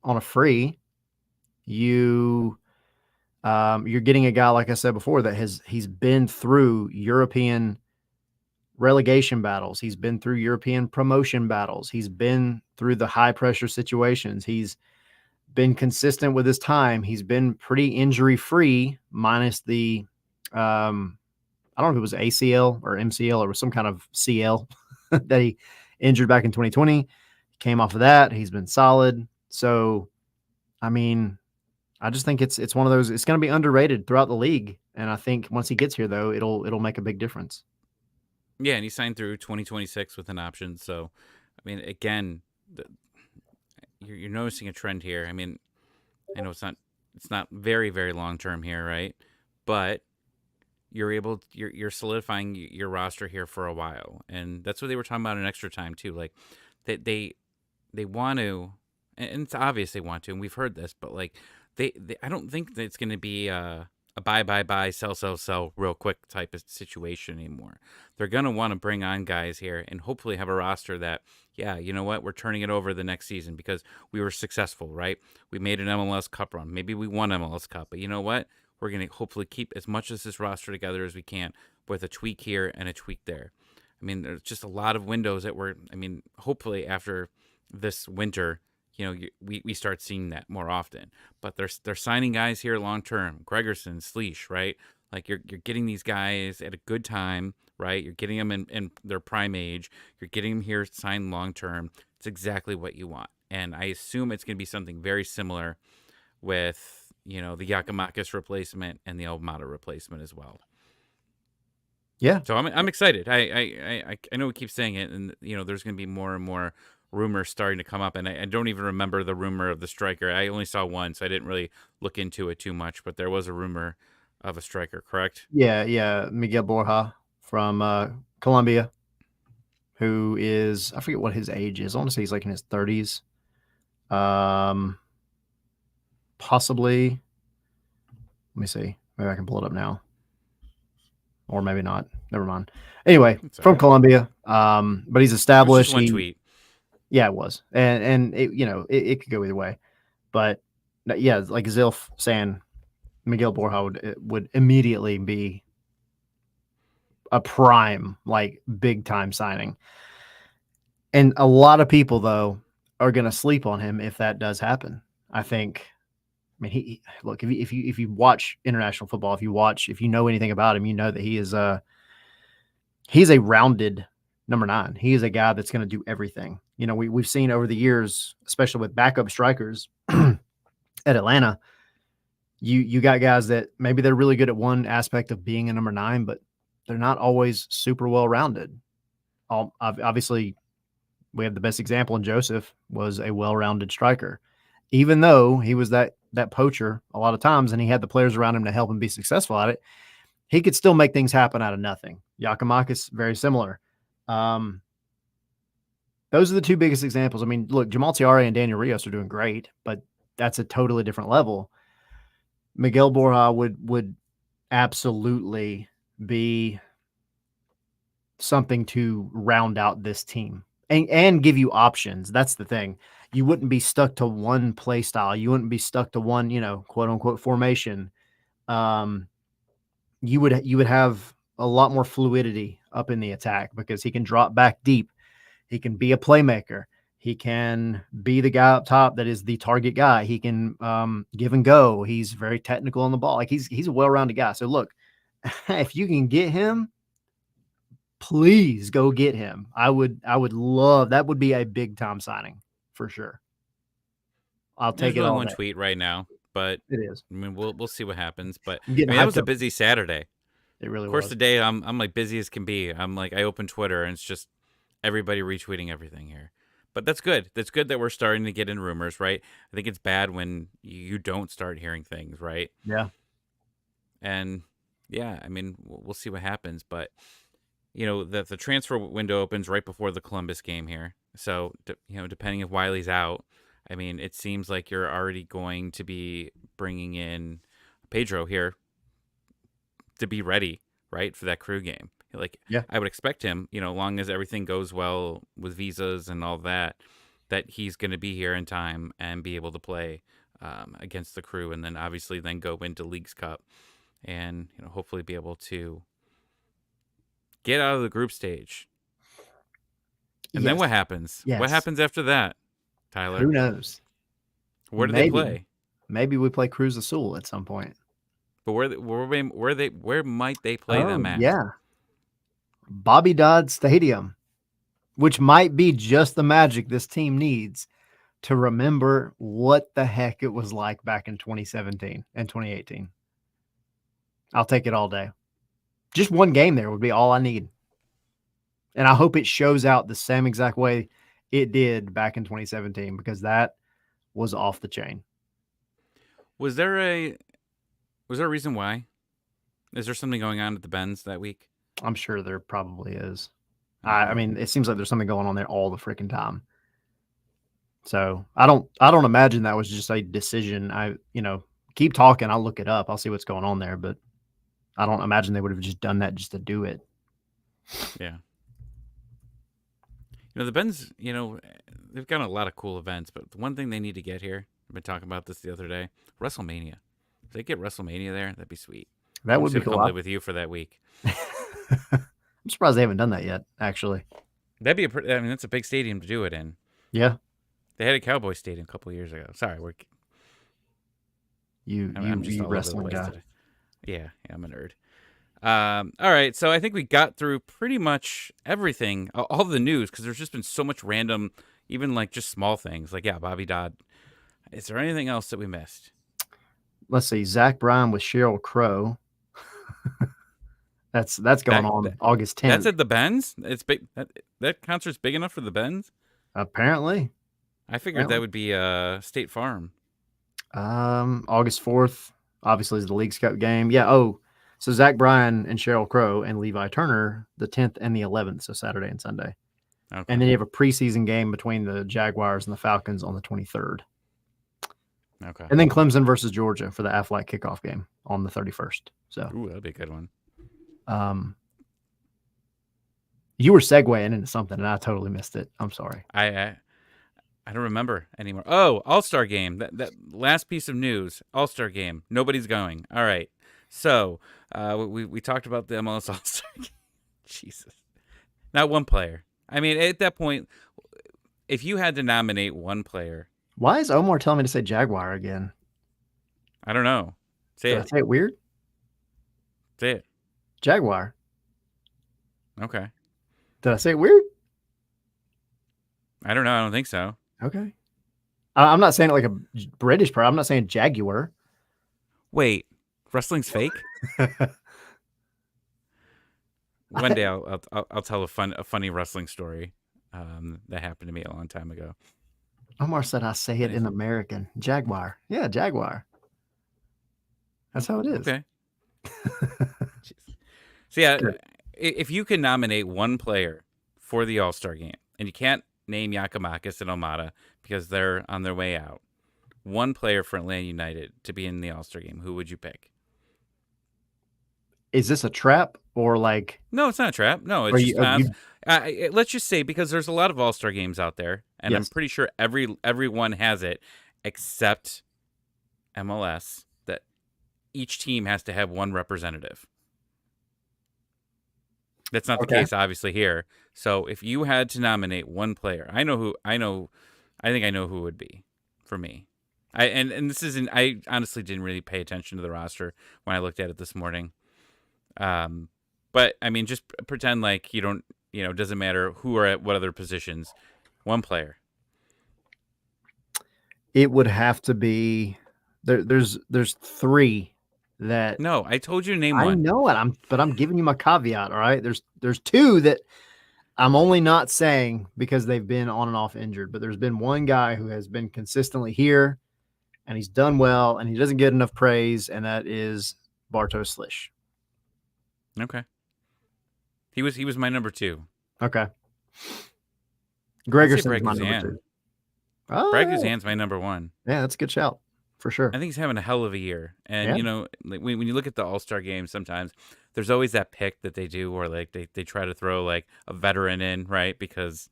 on a free. You're getting a guy, like I said before, that he's been through European relegation battles. He's been through European promotion battles. He's been through the high pressure situations. He's been consistent with his time. He's been pretty injury free, minus the, I don't know if it was ACL or MCL or some kind of CL that he injured back in 2020. Came off of that. He's been solid. So, I mean, I just think it's one of those. It's going to be underrated throughout the league, and I think once he gets here, though, it'll make a big difference. Yeah, and he signed through 2026 with an option. So, I mean, again, you're noticing a trend here. I mean, I know it's not very very long term here, right? But you're solidifying your roster here for a while, and that's what they were talking about in extra time too. Like they want to, and it's obvious they want to, and we've heard this, but like they I don't think that it's going to be a buy, sell real quick type of situation anymore. They're going to want to bring on guys here and hopefully have a roster that, yeah, you know what, we're turning it over the next season because we were successful, right? We made an MLS Cup run. Maybe we won MLS Cup, but you know what? We're going to hopefully keep as much of this roster together as we can with a tweak here and a tweak there. I mean, there's just a lot of windows that hopefully after this winter, we start seeing that more often. But they're signing guys here long term. Gregerson, Sleesh, right? Like you're getting these guys at a good time, right? You're getting them in their prime age. You're getting them here signed long term. It's exactly what you want. And I assume it's going to be something very similar with the Giacomakis replacement and the Almada replacement as well. Yeah. So I'm excited. I know we keep saying it, and there's going to be more and more rumors starting to come up, and I don't even remember the rumor of the striker. I only saw one, so I didn't really look into it too much, but there was a rumor of a striker, correct? Yeah. Miguel Borja from Colombia, who is, I forget what his age is. I want to say he's like in his 30s. Possibly. Let me see. Maybe I can pull it up now. Or maybe not. Never mind. Anyway, from Colombia. But he's established. It was just one tweet. Yeah, it was. And it, it could go either way. But yeah, like Zilf saying, Miguel Borja would immediately be a prime, like big time signing. And a lot of people, though, are going to sleep on him if that does happen. I think. I mean, look, if you watch international football, if you know anything about him, you know that he's a rounded number 9. He is a guy that's going to do everything. We've seen over the years, especially with backup strikers at Atlanta, you got guys that maybe they're really good at one aspect of being a number 9, but they're not always super well rounded. Obviously, we have the best example in Joseph was a well-rounded striker, even though he was that poacher a lot of times and he had the players around him to help him be successful at it. He could still make things happen out of nothing. Giacomakis, very similar. Those are the two biggest examples. I mean, look, Jamal Tiare and Daniel Rios are doing great, but that's a totally different level. Miguel Borja would absolutely be something to round out this team and give you options. That's the thing. You wouldn't be stuck to one play style. You wouldn't be stuck to one, quote unquote formation. You would have a lot more fluidity up in the attack because he can drop back deep. He can be a playmaker. He can be the guy up top that is the target guy. He can give and go. He's very technical on the ball. Like he's a well-rounded guy. So look, if you can get him, please go get him. I would love that. Would be a big time signing for sure. I'll There's take it only all one day. tweet right now, but It is. I mean, we'll see what happens. But I'm getting that was hyped a up. busy Saturday. It really Of course, was. today I'm like busy as can be. I'm like I open Twitter and it's just everybody retweeting everything here. But that's good. That's good that we're starting to get in rumors, right? I think it's bad when you don't start hearing things, right? Yeah. And yeah, I mean, we'll see what happens. But the transfer window opens right before the Columbus game here. So depending if Wiley's out, I mean, it seems like you're already going to be bringing in Pedro here to be ready, right, for that Crew game. Like, Yeah. I would expect him, long as everything goes well with visas and all that he's going to be here in time and be able to play against the Crew, and then obviously then go into Leagues Cup and hopefully be able to get out of the group stage. And then what happens? Yes. What happens after that, Tyler? Who knows? Where do they play? Maybe we play Cruz Azul at some point. But where might they play them at? Yeah. Bobby Dodd Stadium, which might be just the magic this team needs to remember what the heck it was like back in 2017 and 2018. I'll take it all day. Just one game there would be all I need. And I hope it shows out the same exact way it did back in 2017 because that was off the chain. Was there a reason why? Is there something going on at the Benz that week? I'm sure there probably is. I mean, it seems like there's something going on there all the freaking time. So I don't imagine that was just a decision. Keep talking. I'll look it up. I'll see what's going on there, but I don't imagine they would have just done that just to do it. Yeah. The Benz, they've got a lot of cool events, but the one thing they need to get here, I've been talking about this the other day, WrestleMania. If they get WrestleMania there, that'd be sweet. That would be cool. I'll live with you for that week. I'm surprised they haven't done that yet, actually. That'd be that's a big stadium to do it in. Yeah. They had a Cowboy Stadium a couple of years ago. Sorry, I'm just you all over the wrestling place guy. today. Yeah, I'm a nerd. All right, so I think we got through pretty much everything, all the news, because there's just been so much random, even like just small things. Like, yeah, Bobby Dodd. Is there anything else that we missed? Let's see. Zach Bryan with Sheryl Crow. That's going on August 10th. That's at the Benz? It's big. That concert's big enough for the Benz? Apparently. I figured that would be State Farm. August 4th, obviously, is the Leagues Cup game. Yeah. Oh, so Zach Bryan and Sheryl Crow and Levi Turner, the 10th and the 11th, so Saturday and Sunday. Okay. And then you have a preseason game between the Jaguars and the Falcons on the 23rd. Okay. And then Clemson versus Georgia for the Aflac kickoff game on the 31st. So, ooh, that'd be a good one. You were segueing into something, and I totally missed it. I'm sorry. I don't remember anymore. Oh, All-Star game. That last piece of news. All-Star game. Nobody's going. All right. So we talked about the MLS All-Star game. Jesus. Not one player. I mean, at that point, if you had to nominate one player. Why is Omar telling me to say Jaguar again? I don't know. Did I say it weird? Say it. Jaguar. Okay. Did I say it weird? I don't know. I don't think so. Okay. I'm not saying it like a British person. I'm not saying Jaguar. Wait. Wrestling's fake? One day I'll tell a funny wrestling story that happened to me a long time ago. Omar said I say it in American. Jaguar. Yeah, Jaguar. That's how it is. Okay. So yeah, if you can nominate one player for the All-Star game, and you can't name Yakimakis and Omada because they're on their way out, one player for Atlanta United to be in the All-Star game, who would you pick? Is this a trap or like No, it's not a trap. No, are it's you just are you let's just say, because there's a lot of All-Star games out there, and I'm yes. pretty sure everyone has it except MLS, that each team has to have one representative. That's not the Okay. case, obviously, here. So if you had to nominate one player, I think I know who it would be for me. And this isn't. I honestly didn't really pay attention to the roster when I looked at it this morning. Um, but I mean, just pretend like you don't. It doesn't matter who are at what other positions. One player. It would have to be there's three that No, I told you to name I one. know it. I'm giving you my caveat. All right. There's two that I'm only not saying because they've been on and off injured, but there's been one guy who has been consistently here and he's done well and he doesn't get enough praise, and that is Bartosz Slish. Okay. He was my number two. Okay. I'd say Gregerson's Brad my number Guzan. two. Oh, Brad yeah. Guzan's my number one. Yeah, that's a good shout for sure. I think he's having a hell of a year. And, Yeah. like, when you look at the All-Star game, sometimes there's always that pick that they do where, like, they try to throw, like, a veteran in, right? Because,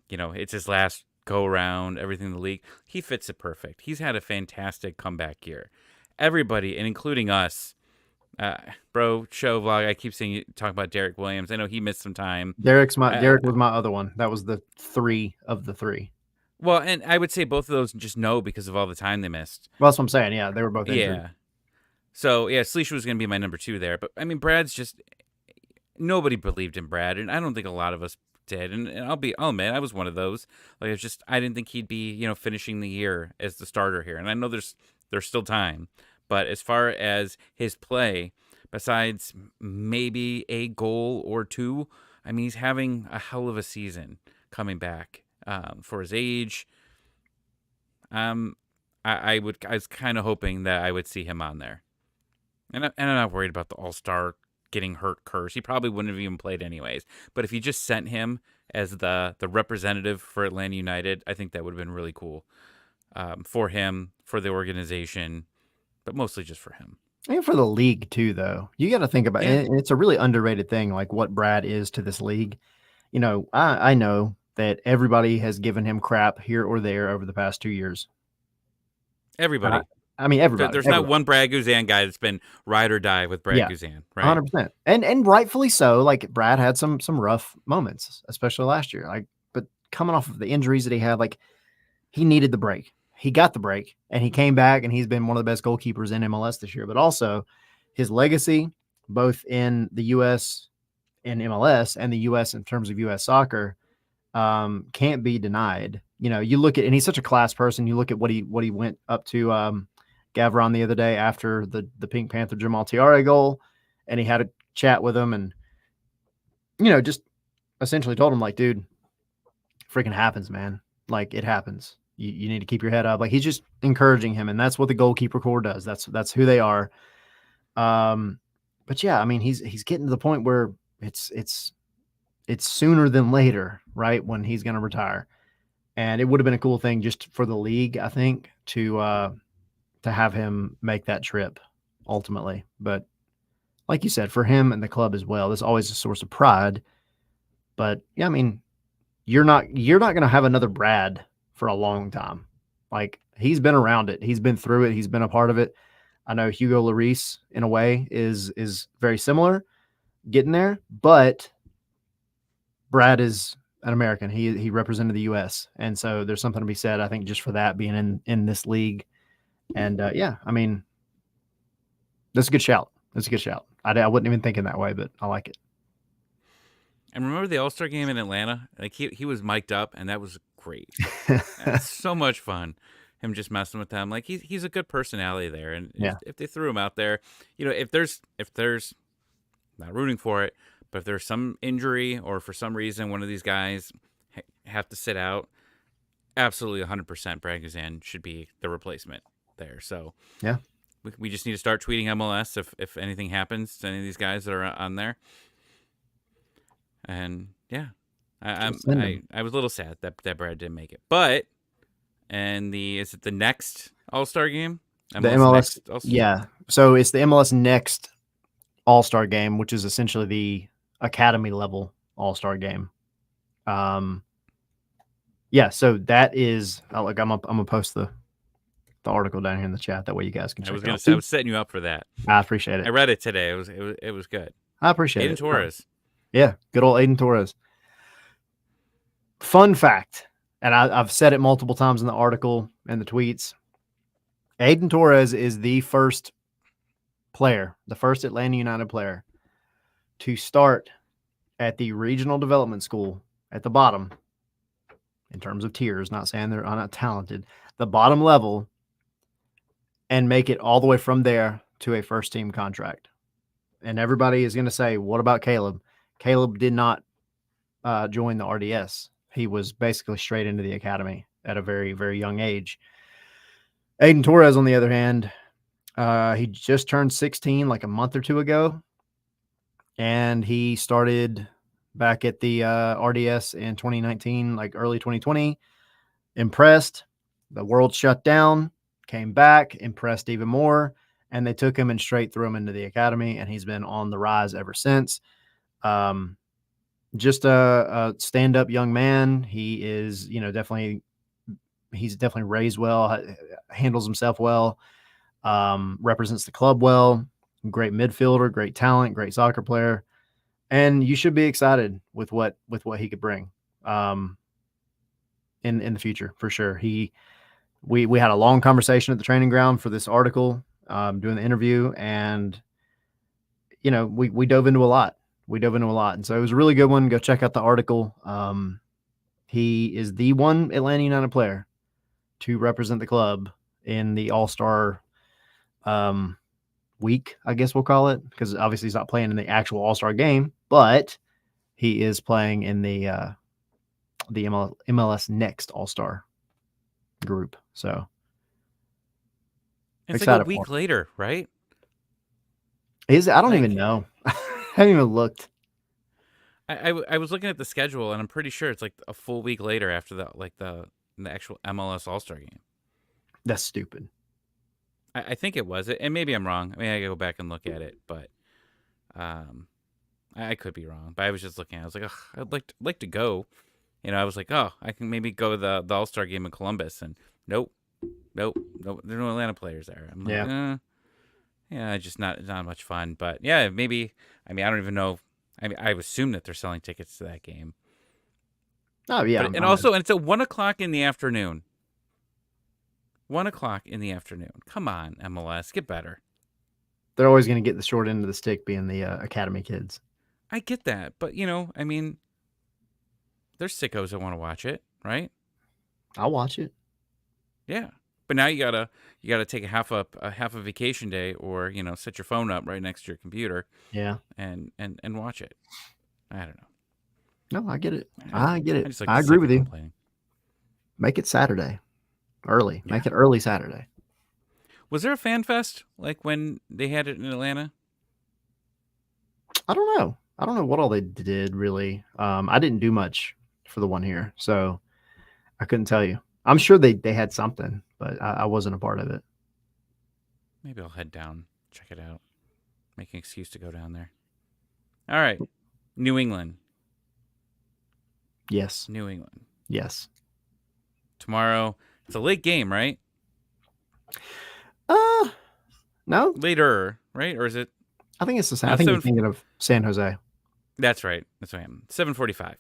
it's his last go-around, everything in the league. He fits it perfect. He's had a fantastic comeback year. Everybody, and including us, show vlog, I keep seeing you talk about Derek Williams. I know he missed some time. Derek was my other one. That was the three of the three. Well, and I would say both of those just no because of all the time they missed. Well, that's what I'm saying. Yeah, they were both injured. Yeah. So, yeah, Sleesha was going to be my number two there. But, I mean, Brad's just – nobody believed in Brad, and I don't think a lot of us did. And I'll admit, I was one of those. Like, it's just – I didn't think he'd be, finishing the year as the starter here. And I know there's still time. But as far as his play, besides maybe a goal or two, I mean, he's having a hell of a season coming back for his age. I was kind of hoping that I would see him on there. And I'm not worried about the All-Star getting hurt curse. He probably wouldn't have even played anyways. But if you just sent him as the representative for Atlanta United, I think that would have been really cool for him, for the organization, but mostly just for him. And for the league too, though. You got to think about it. And it's a really underrated thing, like what Brad is to this league. I know that everybody has given him crap here or there over the past 2 years. Everybody. I mean, everybody. There's not one Brad Guzan guy that's been ride or die with Brad Guzan, right? 100%. And rightfully so. Like, Brad had some rough moments, especially last year. But coming off of the injuries that he had, like, he needed the break. He got the break, and he came back, and he's been one of the best goalkeepers in MLS this year. But also, his legacy, both in the U.S. and MLS, and the U.S. in terms of U.S. soccer, can't be denied. You look at, and he's such a class person. You look at what he went up to Gavron the other day after the Pink Panther Jamal Tiare goal, and he had a chat with him, and just essentially told him, like, dude, freaking happens, man. Like, it happens. You need to keep your head up. Like, he's just encouraging him, and that's what the goalkeeper core does. That's who they are. But yeah, I mean, he's getting to the point where it's sooner than later, right, when he's going to retire. And it would have been a cool thing just for the league, I think, to have him make that trip ultimately. But like you said, for him and the club as well, there's always a source of pride. But yeah, I mean, you're not going to have another Brad for a long time. Like, he's been around it. He's been through it. He's been a part of it. I know Hugo Lloris, in a way, is very similar, getting there. But Brad is an American. He represented the U.S. And so there's something to be said, I think, just for that, being in this league. And yeah, I mean, that's a good shout. That's a good shout. I wasn't even thinking that way, but I like it. And remember the All-Star game in Atlanta? Like, he was mic'd up, and that was great. That's so much fun. Him just messing with them. Like, he's a good personality there. And if they threw him out there, if there's not rooting for it, but if there's some injury or for some reason one of these guys have to sit out, absolutely 100% Brad Guzan should be the replacement there. So yeah, we just need to start tweeting MLS if anything happens to any of these guys that are on there. And yeah, I was a little sad that Brad didn't make it, but and is it the next All-Star game? The MLS MLS, next All-Star? yeah. So it's the MLS Next All-Star game, which is essentially the academy level All-Star game. Yeah, so that is look, I'm gonna post the article down here in the chat. That way you guys can I check was it gonna out. say I was setting you up for that. I appreciate I it. read it today. It was good. I appreciate Aiden it. Torres. Yeah, good old Aiden Torres. Fun fact, and I've said it multiple times in the article and the tweets. Aiden Torres is the first Atlanta United player to start at the regional development school at the bottom, in terms of tiers, not saying they're not talented, the bottom level, and make it all the way from there to a first team contract. And everybody is going to say, what about Caleb? Caleb did not join the RDS. He was basically straight into the academy at a very, very young age. Aiden Torres, on the other hand, he just turned 16 like a month or two ago. And he started back at the RDS in 2019, like early 2020. Impressed. The world shut down, came back, impressed even more. And they took him and straight threw him into the academy. And he's been on the rise ever since. Just a stand-up young man. He is, he's definitely raised well, handles himself well, represents the club well, great midfielder, great talent, great soccer player. And you should be excited with what he could bring in the future, for sure. We had a long conversation at the training ground for this article, doing the interview, and we dove into a lot. And so it was a really good one. Go check out the article. He is the one Atlanta United player to represent the club in the All-Star week, I guess we'll call it, because obviously he's not playing in the actual All-Star game, but he is playing in the MLS Next All-Star group. So It's excited like a week later, right? I don't even know. I haven't even looked. I was looking at the schedule, and I'm pretty sure it's like a full week later after the actual MLS All-Star game. That's stupid. I think it was it, and maybe I'm wrong. I mean, I gotta go back and look at it, but I could be wrong. But I was just looking. I was like, I'd like to go. I was like, I can maybe go to the All-Star game in Columbus, and nope. There are no Atlanta players there. I'm like, yeah, just not much fun. But yeah, maybe. I mean, I don't even know. I mean, I assume that they're selling tickets to that game. Oh yeah, and it's at 1 o'clock in the afternoon. 1 o'clock in the afternoon. Come on, MLS, get better. They're always going to get the short end of the stick, being the academy kids. I get that, but I mean, there's sickos that want to watch it, right? I'll watch it. Yeah, but now you gotta take a half a vacation day, or set your phone up right next to your computer. Yeah, and watch it. I don't know. No, I get it. I get it. I just like I agree with you. Complaining. Make it Saturday, early. Yeah. Make it early Saturday. Was there a fan fest like when they had it in Atlanta? I don't know. I don't know what all they did really. I didn't do much for the one here, so I couldn't tell you. I'm sure they had something, but I wasn't a part of it. Maybe I'll head down, check it out, make an excuse to go down there. All right, New England. Yes. New England. Yes. Tomorrow. It's a late game, right? No. Later, right? Or is it? I think it's the same. I think you're thinking of San Jose. That's right. That's what I am. 7:45.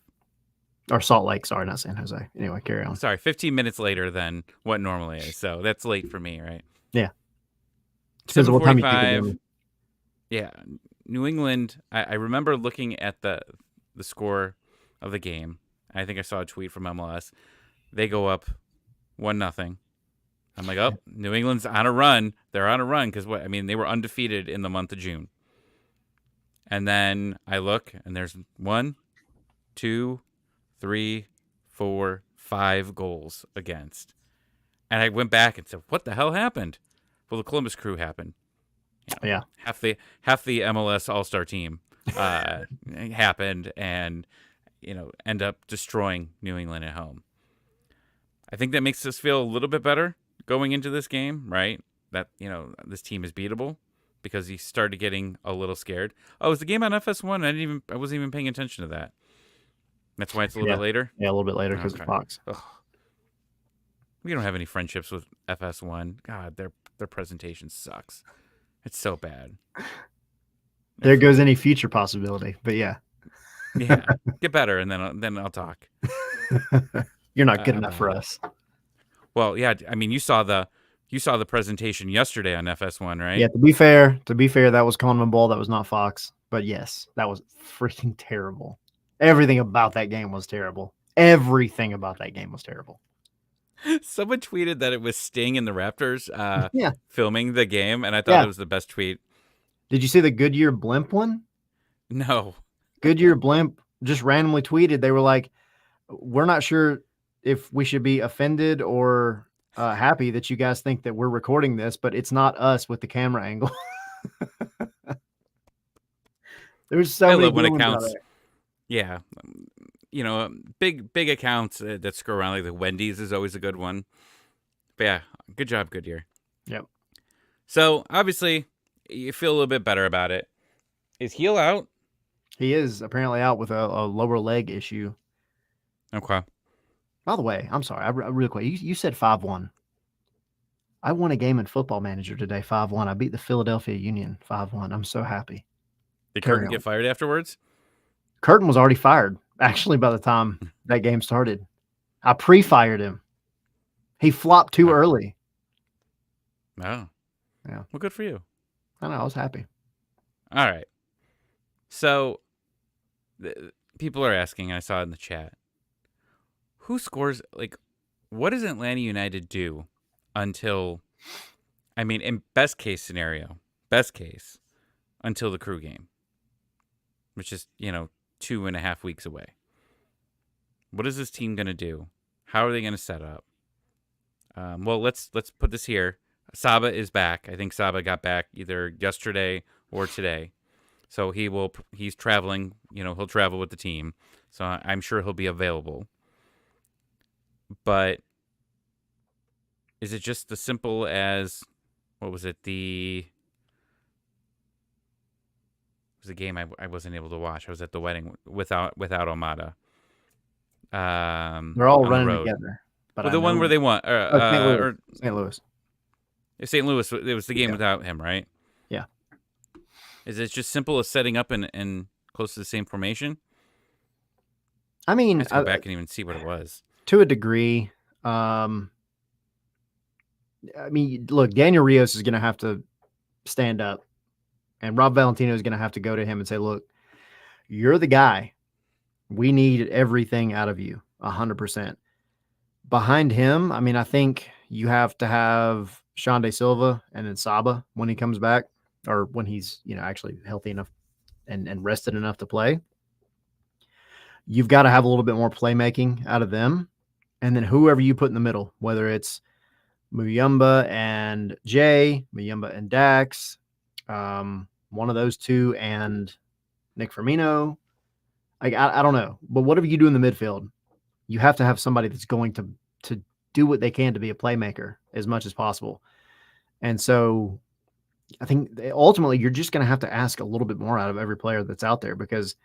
Or Salt Lake. Sorry, not San Jose. Anyway, carry on. Sorry, 15 minutes later than what normally is. So that's late for me, right? Yeah. Depends on what time you think of it. Yeah. New England, I remember looking at the score of the game. I think I saw a tweet from MLS. They go up 1-0. I'm like, oh, New England's on a run. They're on a run because they were undefeated in the month of June. And then I look, and there's 1, 2, 3, 4, 5 goals against. And I went back and said, what the hell happened? Well, the Columbus Crew happened. Yeah. Half the MLS All-Star team happened, and end up destroying New England at home. I think that makes us feel a little bit better going into this game, right? That, this team is beatable because he started getting a little scared. Oh, is the game on FS1? I wasn't even paying attention to that. That's why it's a little bit later? Yeah, a little bit later because of Okay. Fox. Ugh. We don't have any friendships with FS1. God, their presentation sucks. It's so bad. There goes any future possibility, but yeah. Yeah, get better, and then I'll talk. You're not good enough about for it. us. Well, yeah. I mean, you saw the presentation yesterday on FS1, right? Yeah, to be fair, that was Conman Ball. That was not Fox. But yes, that was freaking terrible. Everything about that game was terrible. Everything about that game was terrible. Someone tweeted that it was Sting and the Raptors Yeah. filming the game, and I thought it was the best tweet. Did you see the Goodyear blimp one? No. Goodyear blimp just randomly tweeted. They were like, we're not sure if we should be offended or happy that you guys think that we're recording this, but it's not us with the camera angle. There's so I many love when good ones out accounts. there. Yeah, big accounts that screw around, like the Wendy's is always a good one. But yeah, good job, Goodyear. Yep. So obviously, you feel a little bit better about it. Is Heel out? He is apparently out with a lower leg issue. Okay. By the way, I'm sorry. Real quick, you said 5-1. I won a game in Football Manager today, 5-1. I beat the Philadelphia Union 5-1. I'm so happy. Did Curtin get fired afterwards? Curtin was already fired, actually, by the time that game started. I pre-fired him. He flopped too early. Oh. Yeah. Well, good for you. I know. I was happy. All right. So, people are asking, I saw it in the chat, who scores, what does Atlanta United do until, in best case scenario, until the Crew game, which is, 2.5 weeks away. What is this team going to do? How are they going to set up? Well, let's put this here. Saba is back. I think Saba got back either yesterday or today. So he's traveling, he'll travel with the team. So I'm sure he'll be available. But is it just as simple as, what was it? It was a game I wasn't able to watch. I was at the wedding without Almada. They're all running together. But the one where they won. St. Louis. St. Louis, it was the game without him, right? Yeah. Is it just simple as setting up and close to the same formation? I mean, Let's go back and even see what it was. To a degree. Look, Daniel Rios is going to have to stand up, and Rob Valentino is going to have to go to him and say, look, you're the guy. We need everything out of you, 100%. Behind him, I think you have to have Sean De Silva and then Saba when he comes back, or when he's, actually healthy enough and rested enough to play. You've got to have a little bit more playmaking out of them. And then whoever you put in the middle, whether it's Muyumba and Jay, Muyumba and Dax, one of those two, and Nick Firmino. I don't know. But whatever you do in the midfield, you have to have somebody that's going to do what they can to be a playmaker as much as possible. And so I think ultimately you're just going to have to ask a little bit more out of every player that's out there, because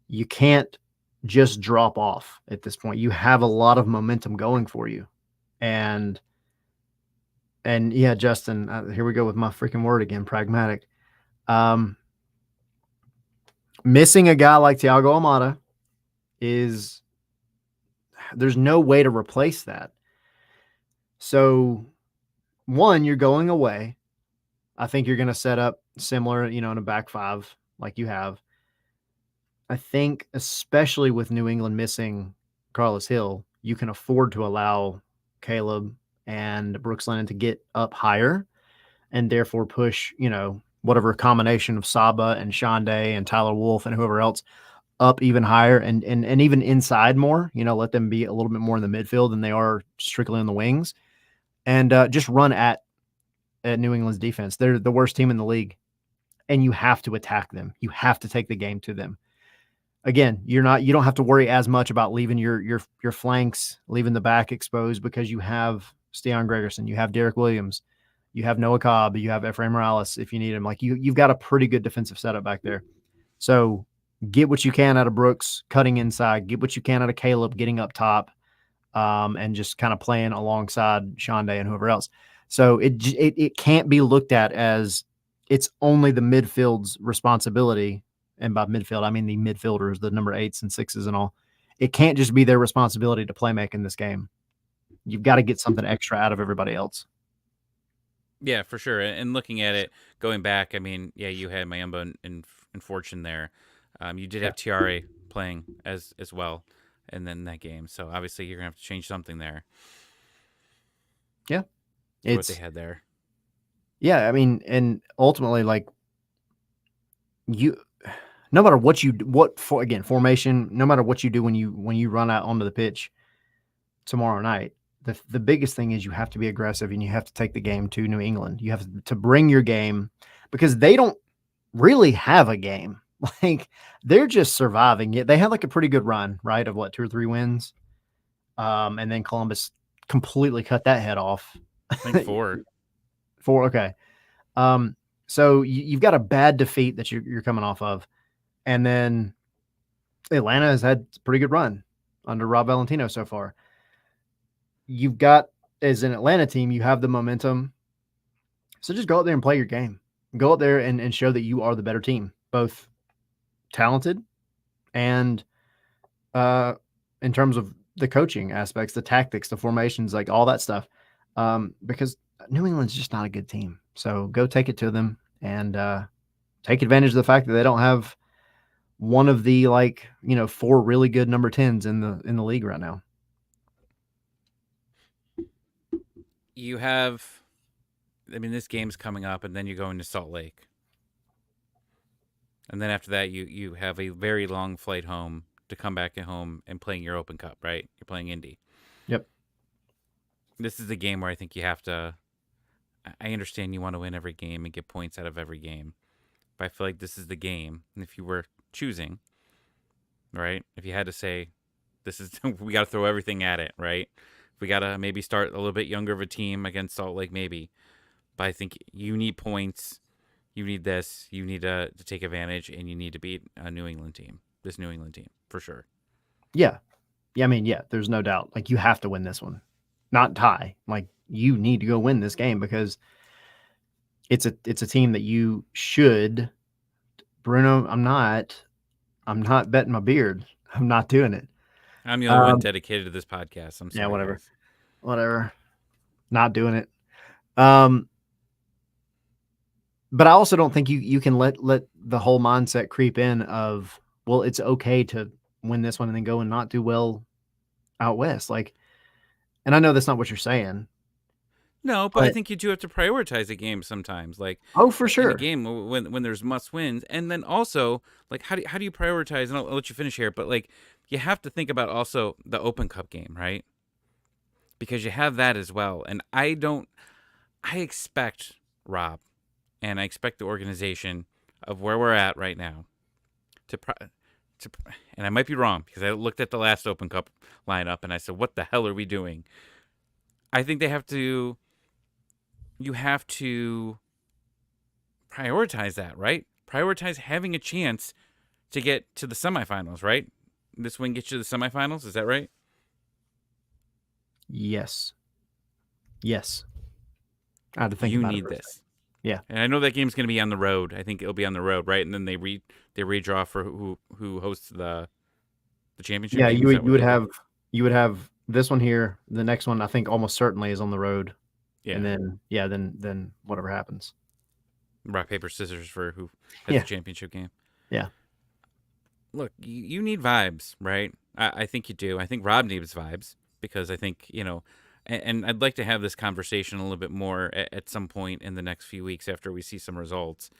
you can't just drop off at this point. You have a lot of momentum going for you. And yeah, Justin, here we go with my freaking word again, pragmatic. Missing a guy like Thiago Almada there's no way to replace that. So, one, you're going away. I think you're going to set up similar, in a back five like you have. I think, especially with New England missing Carlos Hill, you can afford to allow Caleb and Brooks Lennon to get up higher and therefore push, whatever combination of Saba and Shonde and Tyler Wolf and whoever else up even higher and even inside more, let them be a little bit more in the midfield than they are strictly on the wings, and just run at New England's defense. They're the worst team in the league, and you have to attack them. You have to take the game to them. again, you don't have to worry as much about leaving your flanks, leaving the back exposed because you have Steon Gregerson, you have Derek Williams, you have Noah Cobb, you have Ephraim Morales if you need him. Like you've got a pretty good defensive setup back there. So get what you can out of Brooks cutting inside, get what you can out of Caleb getting up top, and just kind of playing alongside Shonda and whoever else. So it can't be looked at as it's only the midfield's responsibility. And by midfield, I mean the midfielders, the number 8s and 6s and all. It can't just be their responsibility to play make in this game. You've got to get something extra out of everybody else. Yeah, for sure. And looking at it, going back, I mean, yeah, you had Mayumba and Fortune there. You did have Tiare playing as well, and then that game. So obviously, you're gonna have to change something there. Yeah, for what they had there. Yeah, I mean, and ultimately, like you, no matter what formation, no matter what you do when you run out onto the pitch tomorrow night, the biggest thing is you have to be aggressive and you have to take the game to New England. You have to bring your game because they don't really have a game. Like they're just surviving it. They had like a pretty good run, right? Of what, 2 or 3 wins. And then Columbus completely cut that head off. I think 4. 4. Okay. So you've got a bad defeat that you're coming off of. And then Atlanta has had a pretty good run under Rob Valentino so far. You've got, as an Atlanta team, you have the momentum. So just go out there and play your game. Go out there and show that you are the better team, both talented and in terms of the coaching aspects, the tactics, the formations, like all that stuff. Because New England's just not a good team. So go take it to them and take advantage of the fact that they don't have one of the 4 really good number 10s in the league right now. You have, I mean, this game's coming up, and then you go into Salt Lake. And then after that, you have a very long flight home to come back at home and playing your Open Cup, right? You're playing Indy. Yep. This is the game where I think you have to, I understand you want to win every game and get points out of every game. But I feel like this is the game. And if you were choosing, right? If you had to say, this is, we got to throw everything at it, right? We got to maybe start a little bit younger of a team against Salt Lake, maybe. But I think you need points. You need this. You need to take advantage, and you need to beat a New England team. This New England team, for sure. Yeah. I mean, yeah, there's no doubt. Like, you have to win this one. Not tie. Like, you need to go win this game because it's a team that you should. Bruno, I'm not betting my beard. I'm not doing it. I'm the only one dedicated to this podcast. I'm sorry. Yeah, whatever. Guys. Whatever. Not doing it. But I also don't think you can let the whole mindset creep in of, well, it's okay to win this one and then go and not do well out west. Like, and I know that's not what you're saying. No, but I think you do have to prioritize a game sometimes. Like, oh, for sure, in a game when there's must wins, and then also like how do you prioritize? And I'll let you finish here, but like you have to think about also the Open Cup game, right? Because you have that as well. And I expect Rob, and I expect the organization of where we're at right now to and I might be wrong because I looked at the last Open Cup lineup and I said, what the hell are we doing? I think you have to prioritize that, right? Prioritize having a chance to get to the semifinals, right? This win gets you to the semifinals, is that right? Yes. I had to think you about need it this. Yeah. And I know that game's going to be on the road. I think it'll be on the road, right? And then they redraw for who hosts the championship. Yeah, game? you would have this one here. The next one, I think, almost certainly is on the road. Yeah. And then whatever happens. Rock, paper, scissors for who has the championship game. Yeah. Look, you need vibes, right? I think you do. I think Rob needs vibes because I think, and I'd like to have this conversation a little bit more at some point in the next few weeks after we see some results,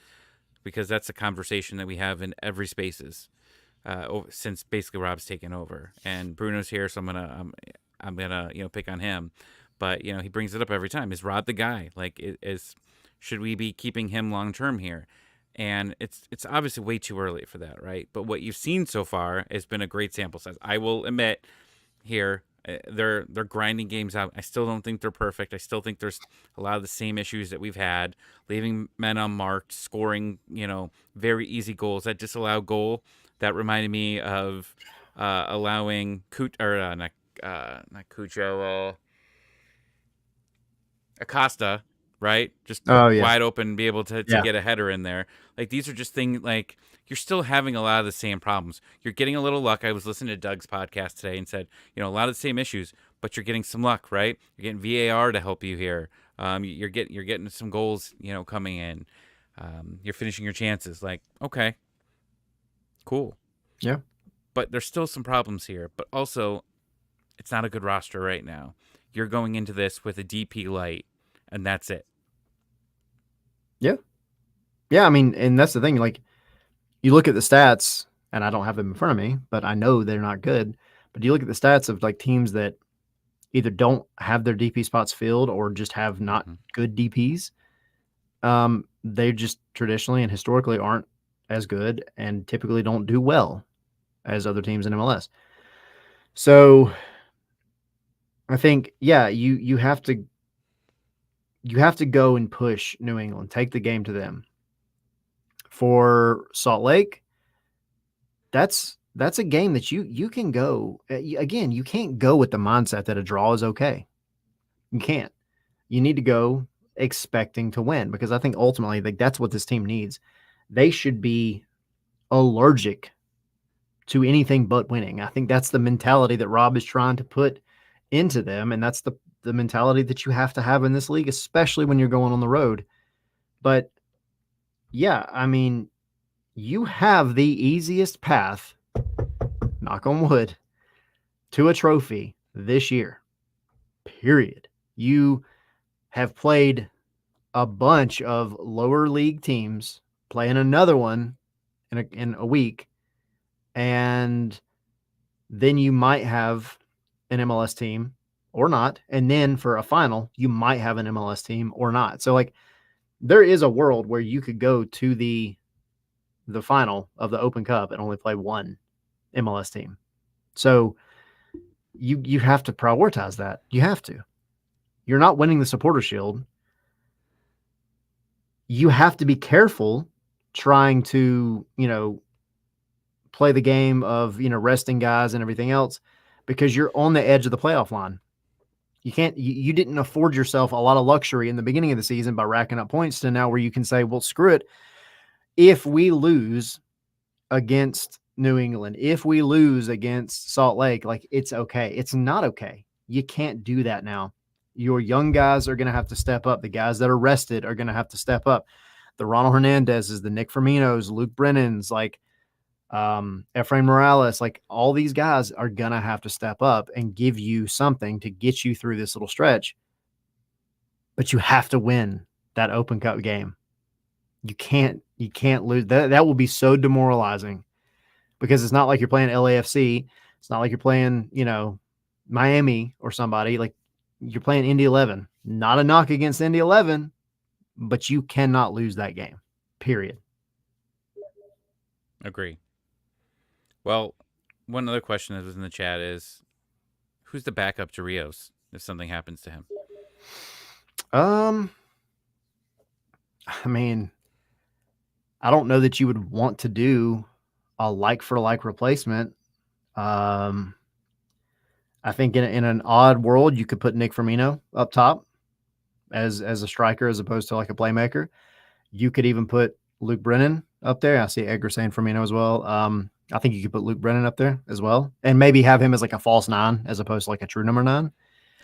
because that's a conversation that we have in every spaces since basically Rob's taken over. And Bruno's here, so I'm gonna pick on him, but he brings it up every time. Is Rob the guy? Like, should we be keeping him long term here? And it's obviously way too early for that, right? But what you've seen so far has been a great sample size. I will admit here, they're grinding games out. I still don't think they're perfect. I still think there's a lot of the same issues that we've had, leaving men unmarked, scoring very easy goals. That disallowed goal that reminded me of allowing not Cujo, Acosta, right? Just Oh yeah, wide open, be able to yeah, get a header in there. Like these are just things like you're still having a lot of the same problems. You're getting a little luck. I was listening to Doug's podcast today and said, a lot of the same issues, but you're getting some luck, right? You're getting VAR to help you here. You're getting some goals, coming in. You're finishing your chances. Like, okay, cool. yeah, But there's still some problems here. But also, it's not a good roster right now. You're going into this with a DP light, and that's it. yeah, yeah. I mean, and that's the thing. Like, you look at the stats, and I don't have them in front of me, but I know they're not good. But you look at the stats of like teams that either don't have their DP spots filled or just have not Mm-hmm. good DPs. They just traditionally and historically aren't as good and typically don't do well as other teams in MLS. So I think, yeah, you have to go and push New England, take the game to them. For Salt Lake, that's a game that you can go again. You can't go with the mindset that a draw is okay. You can't. You need to go expecting to win because I think ultimately like that's what this team needs. They should be allergic to anything but winning. I think that's the mentality that Rob is trying to put into them, and that's the mentality that you have to have in this league, especially when you're going on the road. But yeah, I mean, you have the easiest path, knock on wood, to a trophy this year. Period. You have played a bunch of lower league teams, playing another one in a week, and then you might have an MLS team or not. And then for a final, you might have an MLS team or not. So like there is a world where you could go to the final of the Open Cup and only play one MLS team. So you have to prioritize that. You have to. You're not winning the Supporter Shield. You have to be careful trying to, play the game of, resting guys and everything else because you're on the edge of the playoff line. You can't, you didn't afford yourself a lot of luxury in the beginning of the season by racking up points to now where you can say, well, screw it. If we lose against New England, if we lose against Salt Lake, like it's okay. It's not okay. You can't do that now. Your young guys are going to have to step up. The guys that are rested are going to have to step up. The Ronald Hernandez's, the Nick Firminos, Luke Brennan's, like Efrain Morales, like all these guys are going to have to step up and give you something to get you through this little stretch. But you have to win that Open Cup game. You can't lose. That will be so demoralizing because it's not like you're playing LAFC. It's not like you're playing, Miami or somebody. Like you're playing Indy 11. Not a knock against Indy 11, but you cannot lose that game. Period. Agree. Well, one other question that was in the chat is, who's the backup to Rios if something happens to him? I mean, I don't know that you would want to do a like for like replacement. I think in an odd world, you could put Nick Firmino up top as a striker as opposed to like a playmaker. You could even put Luke Brennan up there. I see Edgar saying Firmino as well. I think you could put Luke Brennan up there as well, and maybe have him as like a false nine as opposed to like a true number 9.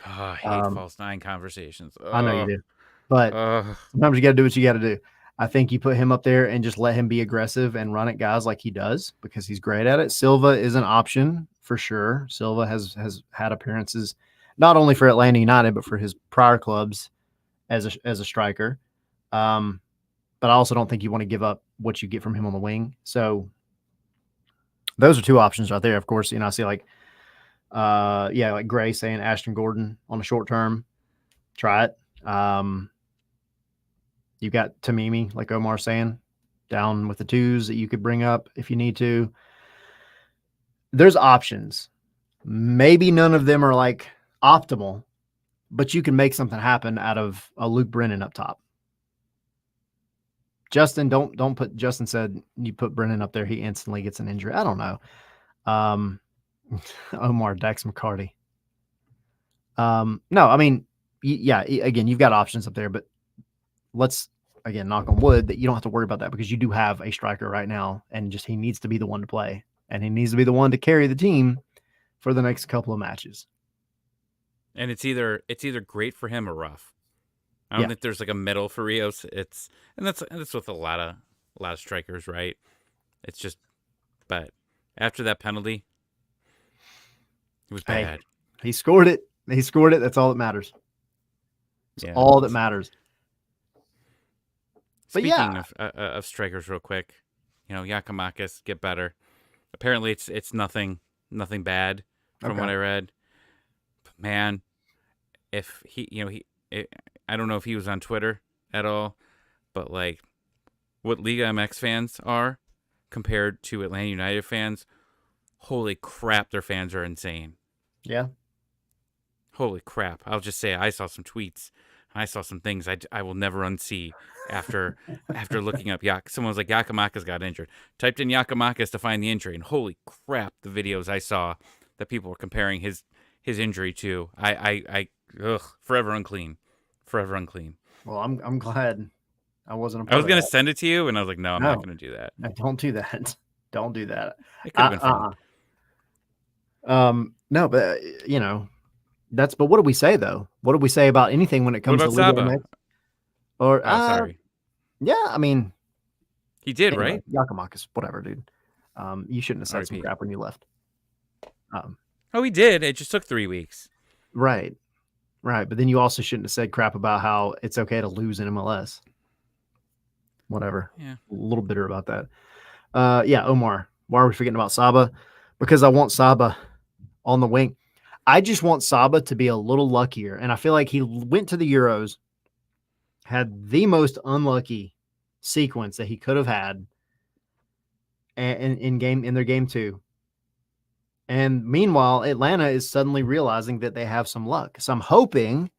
Oh, I hate false nine conversations. I know you Oh, do, but oh. sometimes you got to do what you got to do. I think you put him up there and just let him be aggressive and run at guys like he does because he's great at it. Silva is an option for sure. Silva has had appearances not only for Atlanta United but for his prior clubs as a striker. But I also don't think you want to give up what you get from him on the wing. So those are two options right there. Of course, I see like like Gray saying Ashton Gordon on a short term. Try it. You got Tamimi, like Omar saying. down with the twos that you could bring up if you need to. There's options. Maybe none of them are like optimal, but you can make something happen out of a Luke Brennan up top. Justin, don't put. Justin said you put Brennan up there, he instantly gets an injury. I don't know. Omar Dax McCarty. No, I mean, yeah. Again, you've got options up there, but let's again knock on wood that you don't have to worry about that because you do have a striker right now, and just he needs to be the one to play, and he needs to be the one to carry the team for the next couple of matches. And it's either great for him or rough. I don't think there's like a middle for Rios. That's with a lot of strikers, right? It's just, but after that penalty, it was bad. Hey, he scored it. He scored it. That's all that matters. It's all that matters. Speaking of strikers, real quick, Giakoumakis get better. Apparently, it's nothing bad from what I read. But man, if I don't know if he was on Twitter at all, but like what Liga MX fans are compared to Atlanta United fans, holy crap, their fans are insane. Yeah. Holy crap. I'll just say I saw some tweets. I saw some things I will never unsee after looking up someone was like Giakoumakis got injured. Typed in Giakoumakis to find the injury, and holy crap, the videos I saw that people were comparing his injury to. Forever unclean. Forever unclean. Well, I'm glad I wasn't a part I was of going to that. send it to you, and I was like, no, I'm not going to do that. No, don't do that. Don't do that. It could have been fun. No, but but what do we say though? What do we say about anything when it comes to Liga MX? Or sorry. Yeah, I mean, he did, right? Giakoumakis, whatever, dude. You shouldn't have said some crap when you left. He did. It just took 3 weeks. Right. But then you also shouldn't have said crap about how it's okay to lose in MLS. Whatever. Yeah. A little bitter about that. Omar. Why are we forgetting about Saba? Because I want Saba on the wing. I just want Saba to be a little luckier. And I feel like he went to the Euros, had the most unlucky sequence that he could have had in their game 2. And meanwhile, Atlanta is suddenly realizing that they have some luck. So I'm hoping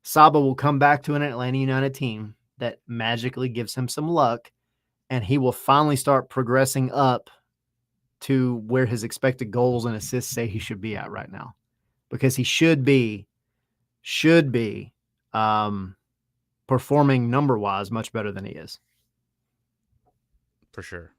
Saba will come back to an Atlanta United team that magically gives him some luck, and he will finally start progressing up to where his expected goals and assists say he should be at right now, because he should be performing number-wise much better than he is. For sure.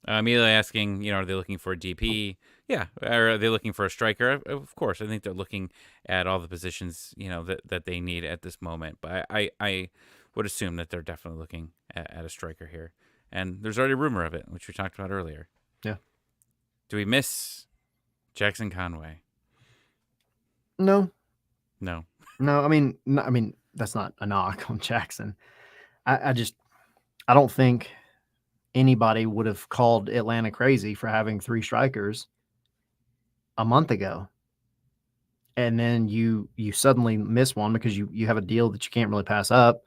Immediately asking, are they looking for a DP? Yeah. Or are they looking for a striker? Of course. I think they're looking at all the positions, that they need at this moment. But I would assume that they're definitely looking at a striker here. And there's already a rumor of it, which we talked about earlier. Yeah. Do we miss Jackson Conway? No. I mean, that's not a knock on Jackson. I don't think anybody would have called Atlanta crazy for having 3 strikers a month ago. And then you suddenly miss one because you have a deal that you can't really pass up.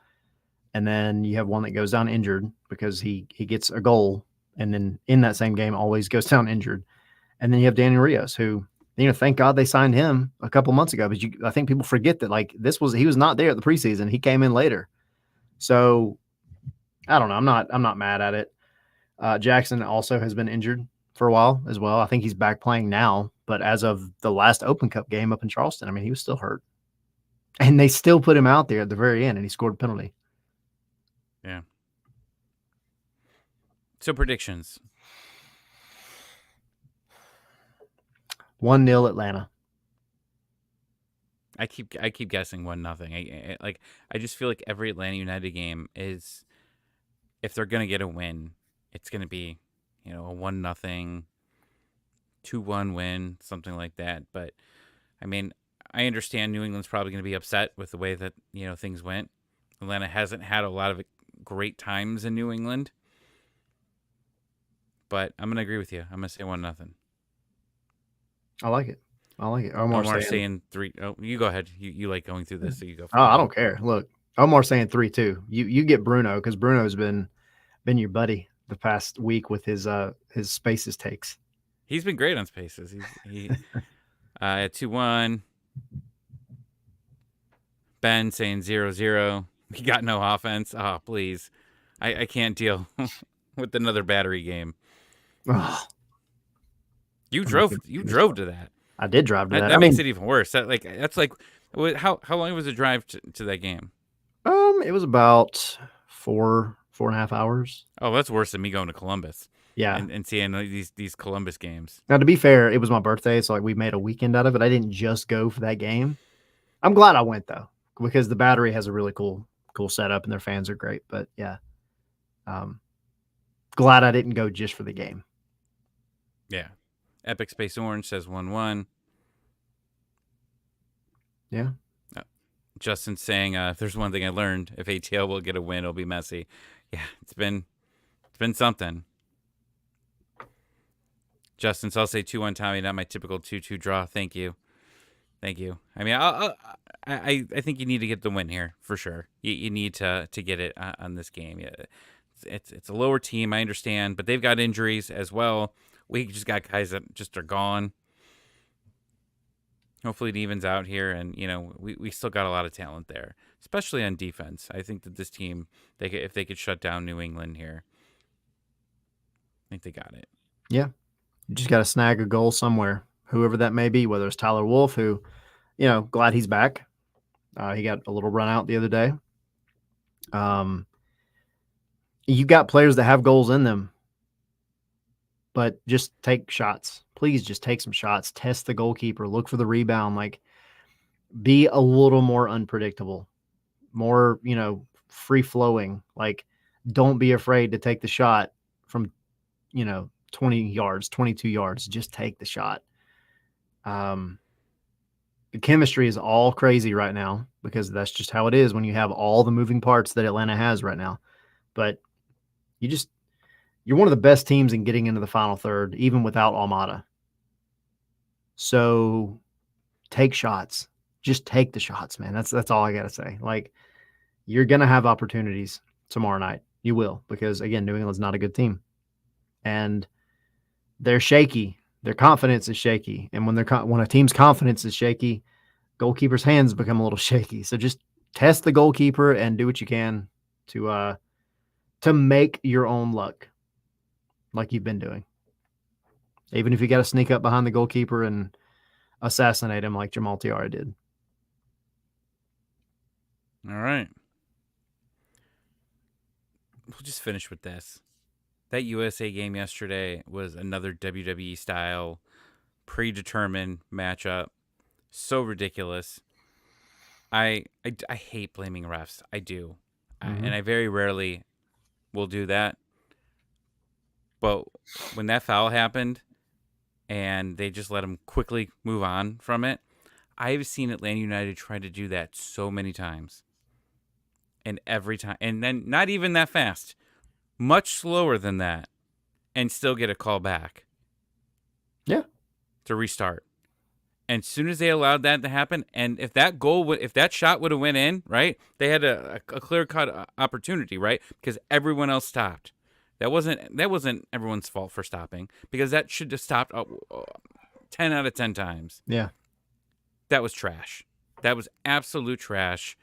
And then you have one that goes down injured because he gets a goal. And then in that same game always goes down injured. And then you have Daniel Rios, who, thank God they signed him a couple months ago. But I think people forget that he was not there at the preseason. He came in later. So I don't know. I'm not mad at it. Jackson also has been injured for a while as well. I think he's back playing now, but as of the last Open Cup game up in Charleston, he was still hurt. And they still put him out there at the very end, and he scored a penalty. Yeah. So predictions. 1-0 Atlanta. I keep guessing 1-0. I just feel like every Atlanta United game is, if they're gonna get a win, it's gonna be, a 1-0, 2-1 win, something like that. But I understand New England's probably gonna be upset with the way that things went. Atlanta hasn't had a lot of great times in New England, but I'm gonna agree with you. I'm gonna say 1-0. I like it. Omar saying 3. Oh, you go ahead. You like going through this, so you go. I don't care. Look, Omar's saying 3-2. You get Bruno, because Bruno's been been your buddy the past week with his Spaces takes. He's been great on Spaces. He at 2-1. Ben saying 0-0. He got no offense. Oh, please. I can't deal with another battery game. Oh, You drove to that. I did drive to that. That makes it even worse. That's like how long was the drive to that game? It was about 4.5 hours. Oh, that's worse than me going to Columbus. Yeah. And seeing these Columbus games. Now, to be fair, it was my birthday, so like we made a weekend out of it. I didn't just go for that game. I'm glad I went though, because the battery has a really cool setup and their fans are great. But yeah, glad I didn't go just for the game. Yeah. Epic Space Orange says 1-1. Yeah. Justin saying, if there's one thing I learned, if ATL will get a win, it'll be messy. Yeah, it's been something. Justin, so I'll say 2-1 Tommy, not my typical 2-2 draw. Thank you. I mean, I think you need to get the win here for sure. You need to get it on this game. Yeah, it's a lower team, I understand, but they've got injuries as well. We just got guys that just are gone. Hopefully it evens out here, and we still got a lot of talent there, especially on defense. I think that this team, if they could shut down New England here, I think they got it. Yeah, you just got to snag a goal somewhere, whoever that may be, whether it's Tyler Wolf, who, glad he's back. He got a little run out the other day. You got players that have goals in them, but just take shots. Please just take some shots. Test the goalkeeper. Look for the rebound. Like, be a little more unpredictable, more, free flowing. Like, don't be afraid to take the shot from, 20 yards, 22 yards. Just take the shot. The chemistry is all crazy right now because that's just how it is when you have all the moving parts that Atlanta has right now. But you're one of the best teams in getting into the final third, even without Almada. So take shots. Just take the shots, man. That's all I got to say. Like, you're going to have opportunities tomorrow night. You will, because again, New England's not a good team. And they're shaky. Their confidence is shaky. And when a team's confidence is shaky, goalkeeper's hands become a little shaky. So just test the goalkeeper and do what you can to make your own luck, like you've been doing. Even if you got to sneak up behind the goalkeeper and assassinate him like Jamal Tiara did. All right. We'll just finish with this. That USA game yesterday was another WWE style predetermined matchup. So ridiculous. I hate blaming refs. I do. Mm-hmm. And I very rarely will do that. But when that foul happened and they just let him quickly move on from it, I've seen Atlanta United try to do that so many times. And every time, and then not even that fast, much slower than that, and still get a call back. Yeah. To restart. And as soon as they allowed that to happen, and if that shot would have went in, right, they had a clear-cut opportunity, right, because everyone else stopped. That wasn't everyone's fault for stopping, because that should have stopped 10 out of 10 times. Yeah. That was trash. That was absolute trash.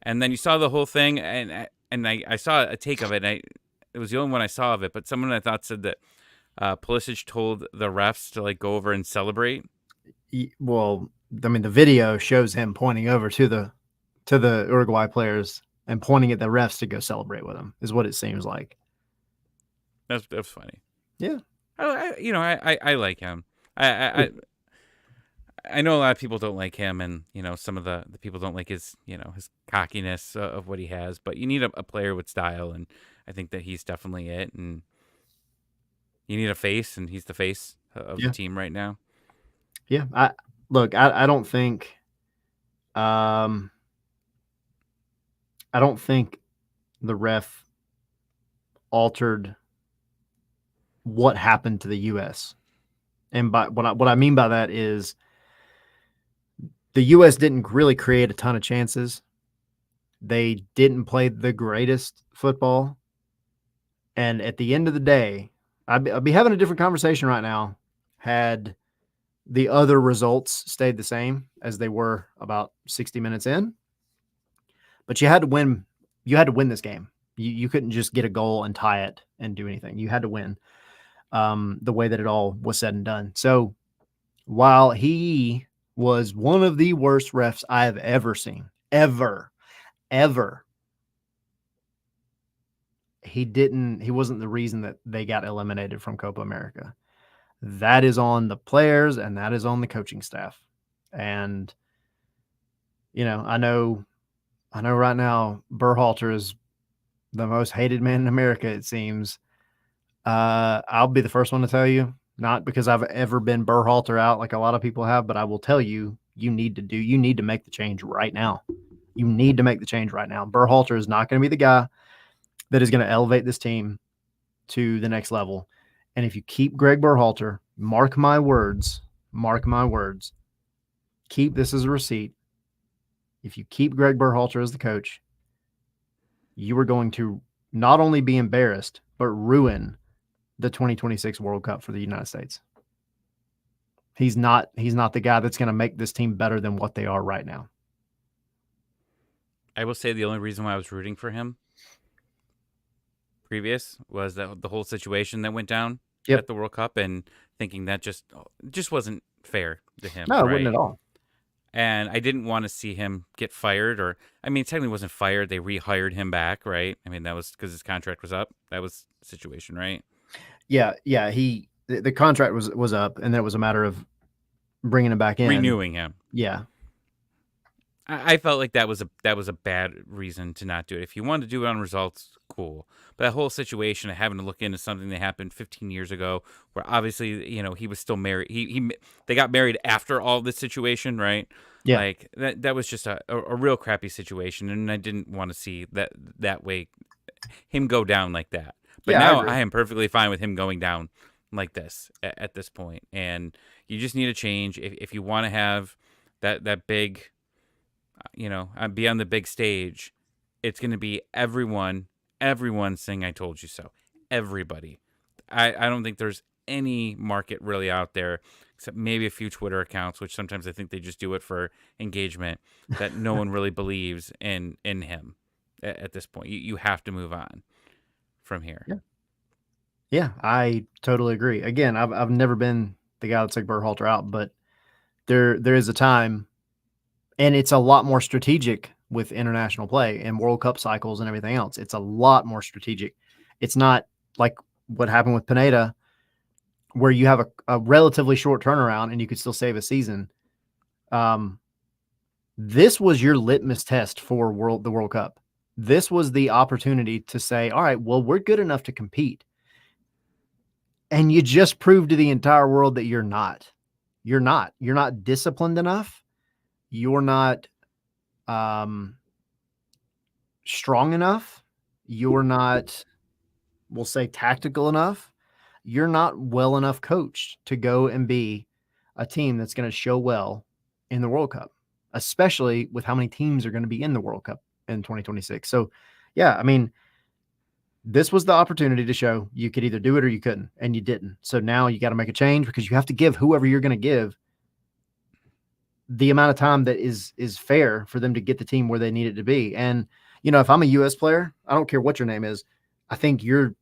And then you saw the whole thing, and I saw a take of it, and it was the only one I saw of it, but someone I thought said that Pulisic told the refs to go over and celebrate. Well, I mean, the video shows him pointing over to the Uruguay players and pointing at the refs to go celebrate with them, is what it seems like. That's funny. Yeah. I like him. I know a lot of people don't like him, and some of the people don't like his his cockiness of what he has. But you need a player with style, and I think that he's definitely it. And you need a face, and he's the face of the team right now. Yeah, I don't think, I don't think the ref altered what happened to the U.S. And by what I mean by that is the U.S. didn't really create a ton of chances. They didn't play the greatest football. And at the end of the day, I'd be having a different conversation right now had the other results stayed the same as they were about 60 minutes in. But you had to win. You had to win this game. You couldn't just get a goal and tie it and do anything. You had to win the way that it all was said and done. So while he was one of the worst refs I have ever seen, ever, he wasn't the reason that they got eliminated from Copa America. That is on the players and that is on the coaching staff. And, I know right now Berhalter is the most hated man in America, it seems. I'll be the first one to tell you, not because I've ever been Berhalter out like a lot of people have, but I will tell you, you need to make the change right now. You need to make the change right now. Berhalter is not going to be the guy that is going to elevate this team to the next level. And if you keep Greg Berhalter, mark my words, keep this as a receipt. If you keep Greg Berhalter as the coach, you are going to not only be embarrassed, but ruin the 2026 World Cup for the United States. He's not the guy that's going to make this team better than what they are right now. I will say the only reason why I was rooting for him previous was that the whole situation that went down at the World Cup, and thinking that just wasn't fair to him. No, it right? wouldn't at all. And I didn't want to see him get fired, or technically wasn't fired. They rehired him back, right? That was because his contract was up. That was the situation, right? Yeah. The contract was up, and then it was a matter of bringing him back in, renewing him. Yeah. I felt like that was a bad reason to not do it. If you wanted to do it on results, cool. But that whole situation of having to look into something that happened 15 years ago, where obviously he was still married. They got married after all this situation, right? Yeah. Like that was just a real crappy situation, and I didn't want to see that way him go down like that. But now I am perfectly fine with him going down like this at this point. And you just need a change if you want to have that big. Be on the big stage. It's going to be everyone saying "I told you so." Everybody. I don't think there's any market really out there, except maybe a few Twitter accounts, which sometimes I think they just do it for engagement, that no one really believes in him at this point. You have to move on from here. Yeah, I totally agree. Again, I've never been the guy that's like Berhalter out, but there is a time. And it's a lot more strategic with international play and World Cup cycles and everything else. It's a lot more strategic. It's not like what happened with Pineda, where you have a relatively short turnaround and you could still save a season. This was your litmus test for the World Cup. This was the opportunity to say, all right, well, we're good enough to compete. And you just proved to the entire world that you're not. You're not disciplined enough. You're not strong enough. You're not, we'll say, tactical enough. You're not well enough coached to go and be a team that's going to show well in the World Cup, especially with how many teams are going to be in the World Cup in 2026. So, yeah, this was the opportunity to show you could either do it or you couldn't, and you didn't. So now you got to make a change, because you have to give whoever you're going to give the amount of time that is fair for them to get the team where they need it to be. And, if I'm a US player, I don't care what your name is. I think you're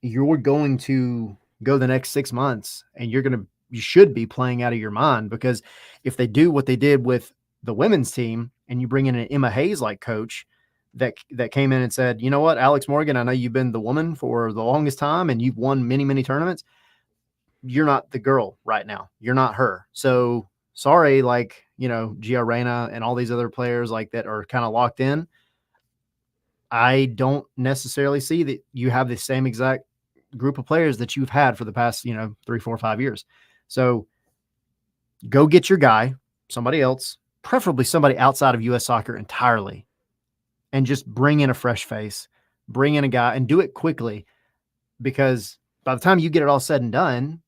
going to go the next 6 months and you should be playing out of your mind, because if they do what they did with the women's team and you bring in an Emma Hayes like coach that came in and said, you know what, Alex Morgan, I know you've been the woman for the longest time and you've won many, many tournaments. You're not the girl right now. You're not her. So sorry, Gia Reyna and all these other players like that are kind of locked in. I don't necessarily see that you have the same exact group of players that you've had for the past, 3, 4, 5 years. So go get your guy, somebody else, preferably somebody outside of U.S. soccer entirely, and just bring in a fresh face, bring in a guy and do it quickly, because by the time you get it all said and done,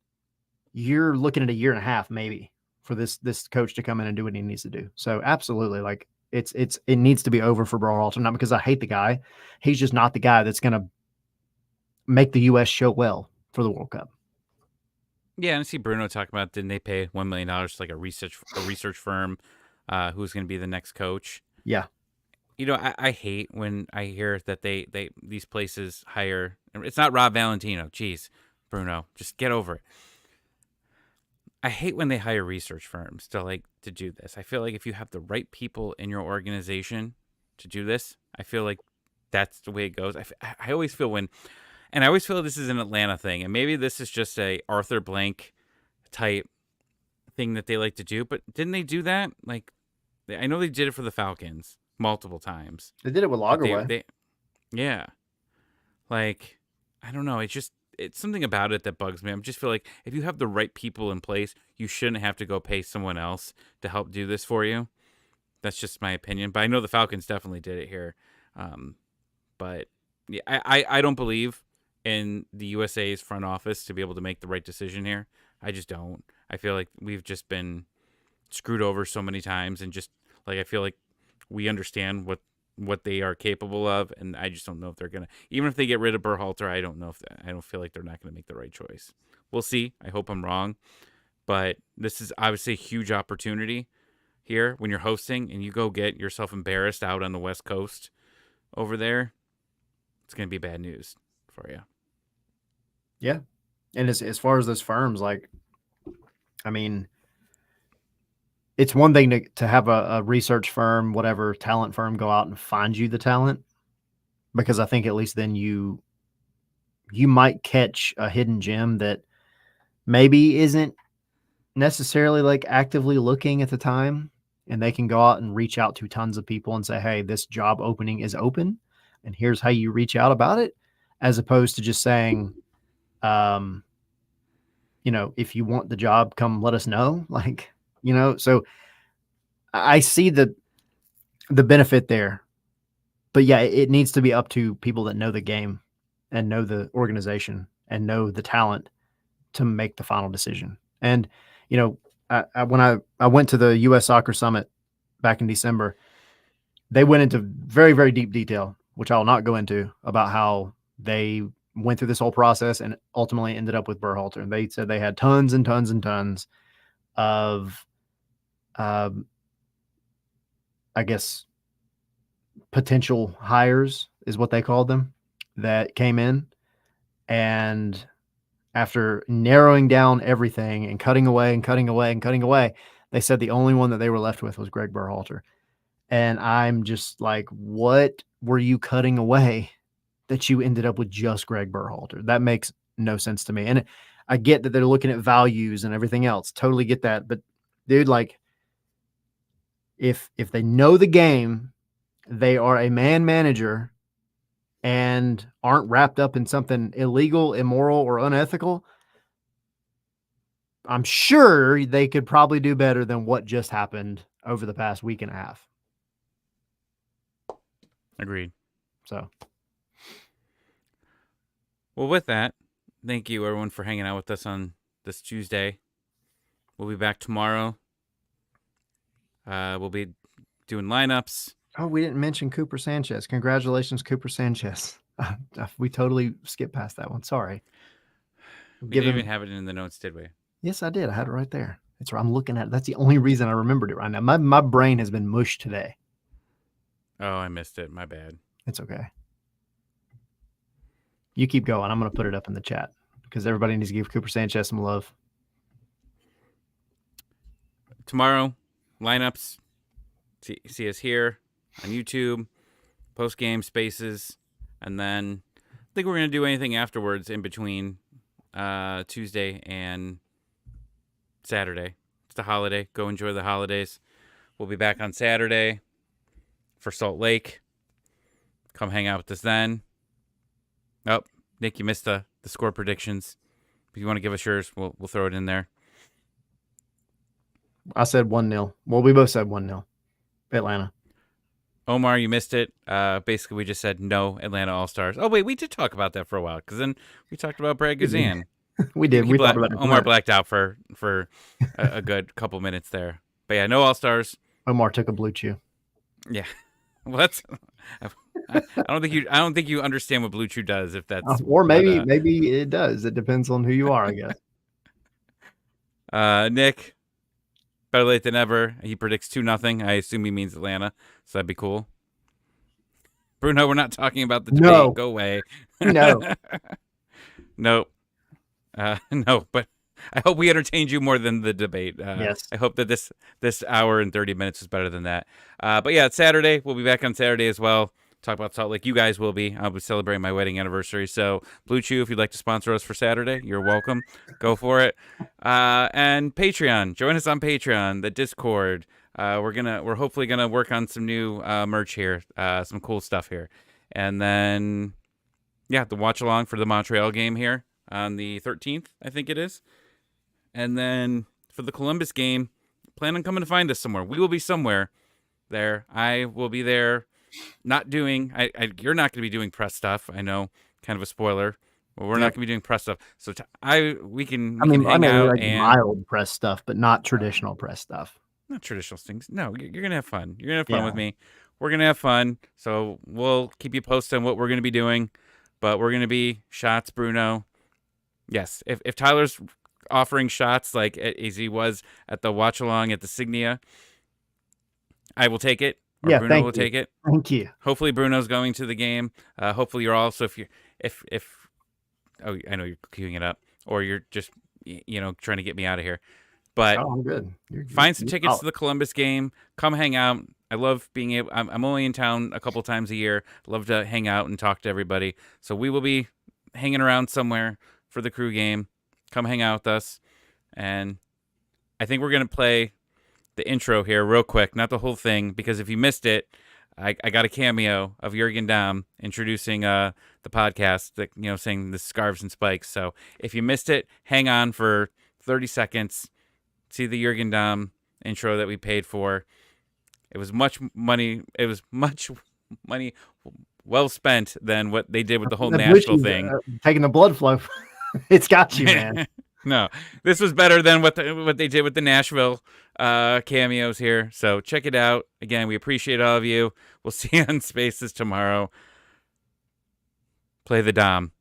you're looking at a year and a half maybe for this coach to come in and do what he needs to do. So absolutely, it needs to be over for Berhalter, not because I hate the guy. He's just not the guy that's going to make the U.S. show well for the World Cup. Yeah, and I see Bruno talking about, didn't they pay $1 million to like a research firm who's going to be the next coach? Yeah. I hate when I hear that these places hire. It's not Rob Valentino. Jeez, Bruno, just get over it. I hate when they hire research firms to do this. I feel like if you have the right people in your organization to do this, I feel like that's the way it goes. I always feel and I always feel this is an Atlanta thing, and maybe this is just a Arthur Blank type thing that they like to do. But didn't they do that? Like, I know they did it for the Falcons multiple times. They did it with Lagerwey. Yeah. Like, I don't know. It's something about it that bugs me. I just feel like if you have the right people in place, you shouldn't have to go pay someone else to help do this for you. That's just my opinion. But I know the Falcons definitely did it here. But yeah, I don't believe in the USA's front office to be able to make the right decision here. I just don't. I feel like we've just been screwed over so many times, and just like I feel like we understand what they are capable of, and I just don't know if they're gonna. Even if they get rid of Berhalter, I don't feel like they're not gonna make the right choice. We'll see. I hope I'm wrong, but this is obviously a huge opportunity here when you're hosting and you go get yourself embarrassed out on the West Coast over there. It's gonna be bad news for you. Yeah, and as far as those firms, like, I mean, it's one thing to have a research firm, whatever talent firm, go out and find you the talent, because I think at least then you might catch a hidden gem that maybe isn't necessarily like actively looking at the time, and they can go out and reach out to tons of people and say, hey, this job opening is open and here's how you reach out about it, as opposed to just saying, if you want the job, come let us know. Like, so I see the benefit there, but yeah, it needs to be up to people that know the game and know the organization and know the talent to make the final decision. And, when I went to the U.S. Soccer Summit back in December, they went into very, very deep detail, which I will not go into, about how they went through this whole process and ultimately ended up with Berhalter. And they said they had tons and tons and tons of, I guess, potential hires is what they called them, that came in. And after narrowing down everything and cutting away and cutting away and cutting away, they said the only one that they were left with was Greg Berhalter. And I'm just like, what were you cutting away that you ended up with just Greg Berhalter? That makes no sense to me. And I get that they're looking at values and everything else. Totally get that. But dude, like, if they know the game, they are a man manager and aren't wrapped up in something illegal, immoral, or unethical, I'm sure they could probably do better than what just happened over the past week and a half. Agreed. So, well, with that, thank you everyone for hanging out with us on this Tuesday. We'll be back tomorrow. We'll be doing lineups. Oh, we didn't mention Cooper Sanchez. Congratulations, Cooper Sanchez. We totally skipped past that one. Sorry. We didn't even have it in the notes, did we? Yes, I did. I had it right there. It's right. I'm looking at it. That's the only reason I remembered it right now. My brain has been mushed today. Oh, I missed it. My bad. It's okay. You keep going. I'm going to put it up in the chat because everybody needs to give Cooper Sanchez some love. Tomorrow, lineups. See us here on YouTube, post-game spaces, and then I think we're going to do anything afterwards in between Tuesday and Saturday. It's the holiday. Go enjoy the holidays. We'll be back on Saturday for Salt Lake. Come hang out with us then. Oh, Nick, you missed the score predictions. If you want to give us yours, we'll throw it in there. I said 1-0. Well, we both said 1-0. Atlanta. Omar, you missed it. Basically, we just said no Atlanta All-Stars. Oh, wait, we did talk about that for a while because then we talked about Brad Guzan. We did. We talked about it. Omar blacked out for a good couple minutes there. But yeah, no All-Stars. Omar took a blue chew. Yeah. What? I don't think you understand what Blue Chew does. If that's Or what, maybe it does. It depends on who you are, I guess. Nick, better late than ever. He predicts 2-0. I assume he means Atlanta, so that'd be cool. Bruno, we're not talking about the debate. No. Go away. No. Nope. No, but I hope we entertained you more than the debate. Yes. I hope that this hour and 30 minutes is better than that. But yeah, it's Saturday. We'll be back on Saturday as well. Talk about Salt Lake. You guys will be. I'll be celebrating my wedding anniversary. So Blue Chew, if you'd like to sponsor us for Saturday, you're welcome. Go for it. And Patreon. Join us on Patreon, the Discord. We're hopefully gonna work on some new merch here, some cool stuff here. And then yeah, the watch along for the Montreal game here on the 13th, I think it is. And then for the Columbus game, plan on coming to find us somewhere. We will be somewhere there. I will be there. Not doing. You're not going to be doing press stuff. I know, kind of a spoiler. But we're not going to be doing press stuff. So we can hang out like and mild press stuff, but not traditional press stuff. Not traditional things. No, you're going to have fun. You're going to have fun with me. We're going to have fun. So we'll keep you posted on what we're going to be doing. But we're going to be shots, Bruno. Yes, if Tyler's offering shots like as he was at the watch along at the Signia, I will take it. Or Bruno will take it. Thank you. Hopefully Bruno's going to the game. Hopefully you're also if I know you're queuing it up or you're just trying to get me out of here. But I'm good. Find some tickets to the Columbus game. Come hang out. I love being able. I'm only in town a couple times a year. Love to hang out and talk to everybody. So we will be hanging around somewhere for the Crew game. Come hang out with us. And I think we're going to play the intro here real quick, not the whole thing, because if you missed it, I got a cameo of Jurgen Damm introducing the podcast, that saying the Scarves and Spikes. So if you missed it, hang on for 30 seconds. See the Jurgen Damm intro that we paid for. It was much money. It was much money well spent than what they did with the whole Nashville thing. Taking the blood flow. It's got you, man. No, this was better than what they did with the Nashville cameos here. So check it out. Again, we appreciate all of you. We'll see you on Spaces tomorrow. Play the Dom.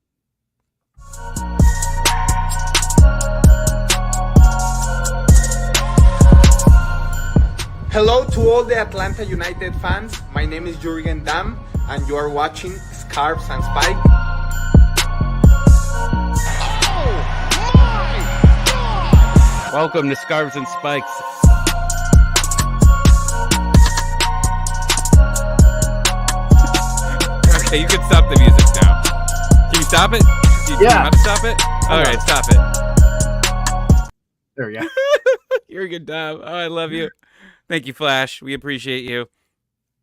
Hello to all the Atlanta United fans. My name is Jurgen Damm, and you are watching Scarves and Spike. Welcome to Scarves and Spikes. Okay, you can stop the music now. Can you stop it? Do you know how to stop it? All right, stop it. There we go. You're a good job. Oh, I love you. Thank you, Flash. We appreciate you.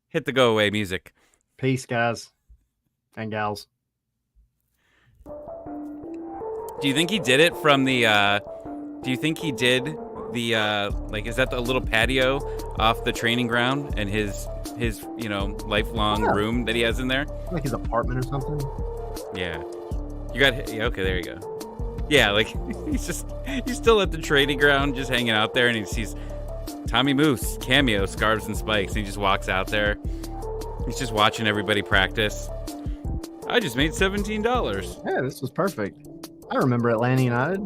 Hit the go away music. Peace, guys and gals. Do you think he did it from the do you think he did the is that the little patio off the training ground and his lifelong room that he has in there? Like his apartment or something? Yeah. You got okay, there you go. Yeah, like he's still at the training ground just hanging out there and he sees Tommy Moose cameo Scarves and Spikes and he just walks out there. He's just watching everybody practice. I just made $17. Yeah, this was perfect. I remember Atlanta United.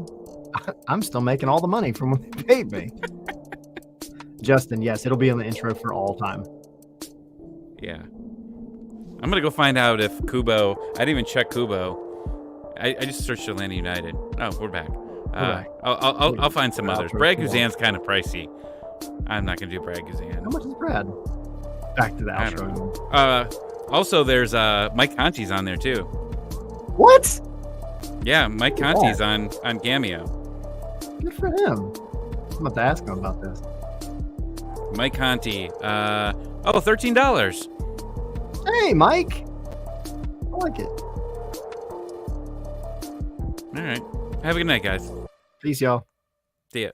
I'm still making all the money from when they paid me. Justin, yes, it'll be in the intro for all time. Yeah. I'm going to go find out if Kubo... I didn't even check Kubo. I just searched Atlanta United. Oh, we're back. I'll find some others. Brad Guzan's kind of pricey. I'm not going to do Brad Guzan. How much is Brad? Back to the outro. Also, there's Mike Conti's on there, too. What? Yeah, Mike Conti's on Cameo. Good for him. I'm about to ask him about this. Mike Conti. $13. Hey, Mike. I like it. All right. Have a good night, guys. Peace, y'all. See ya.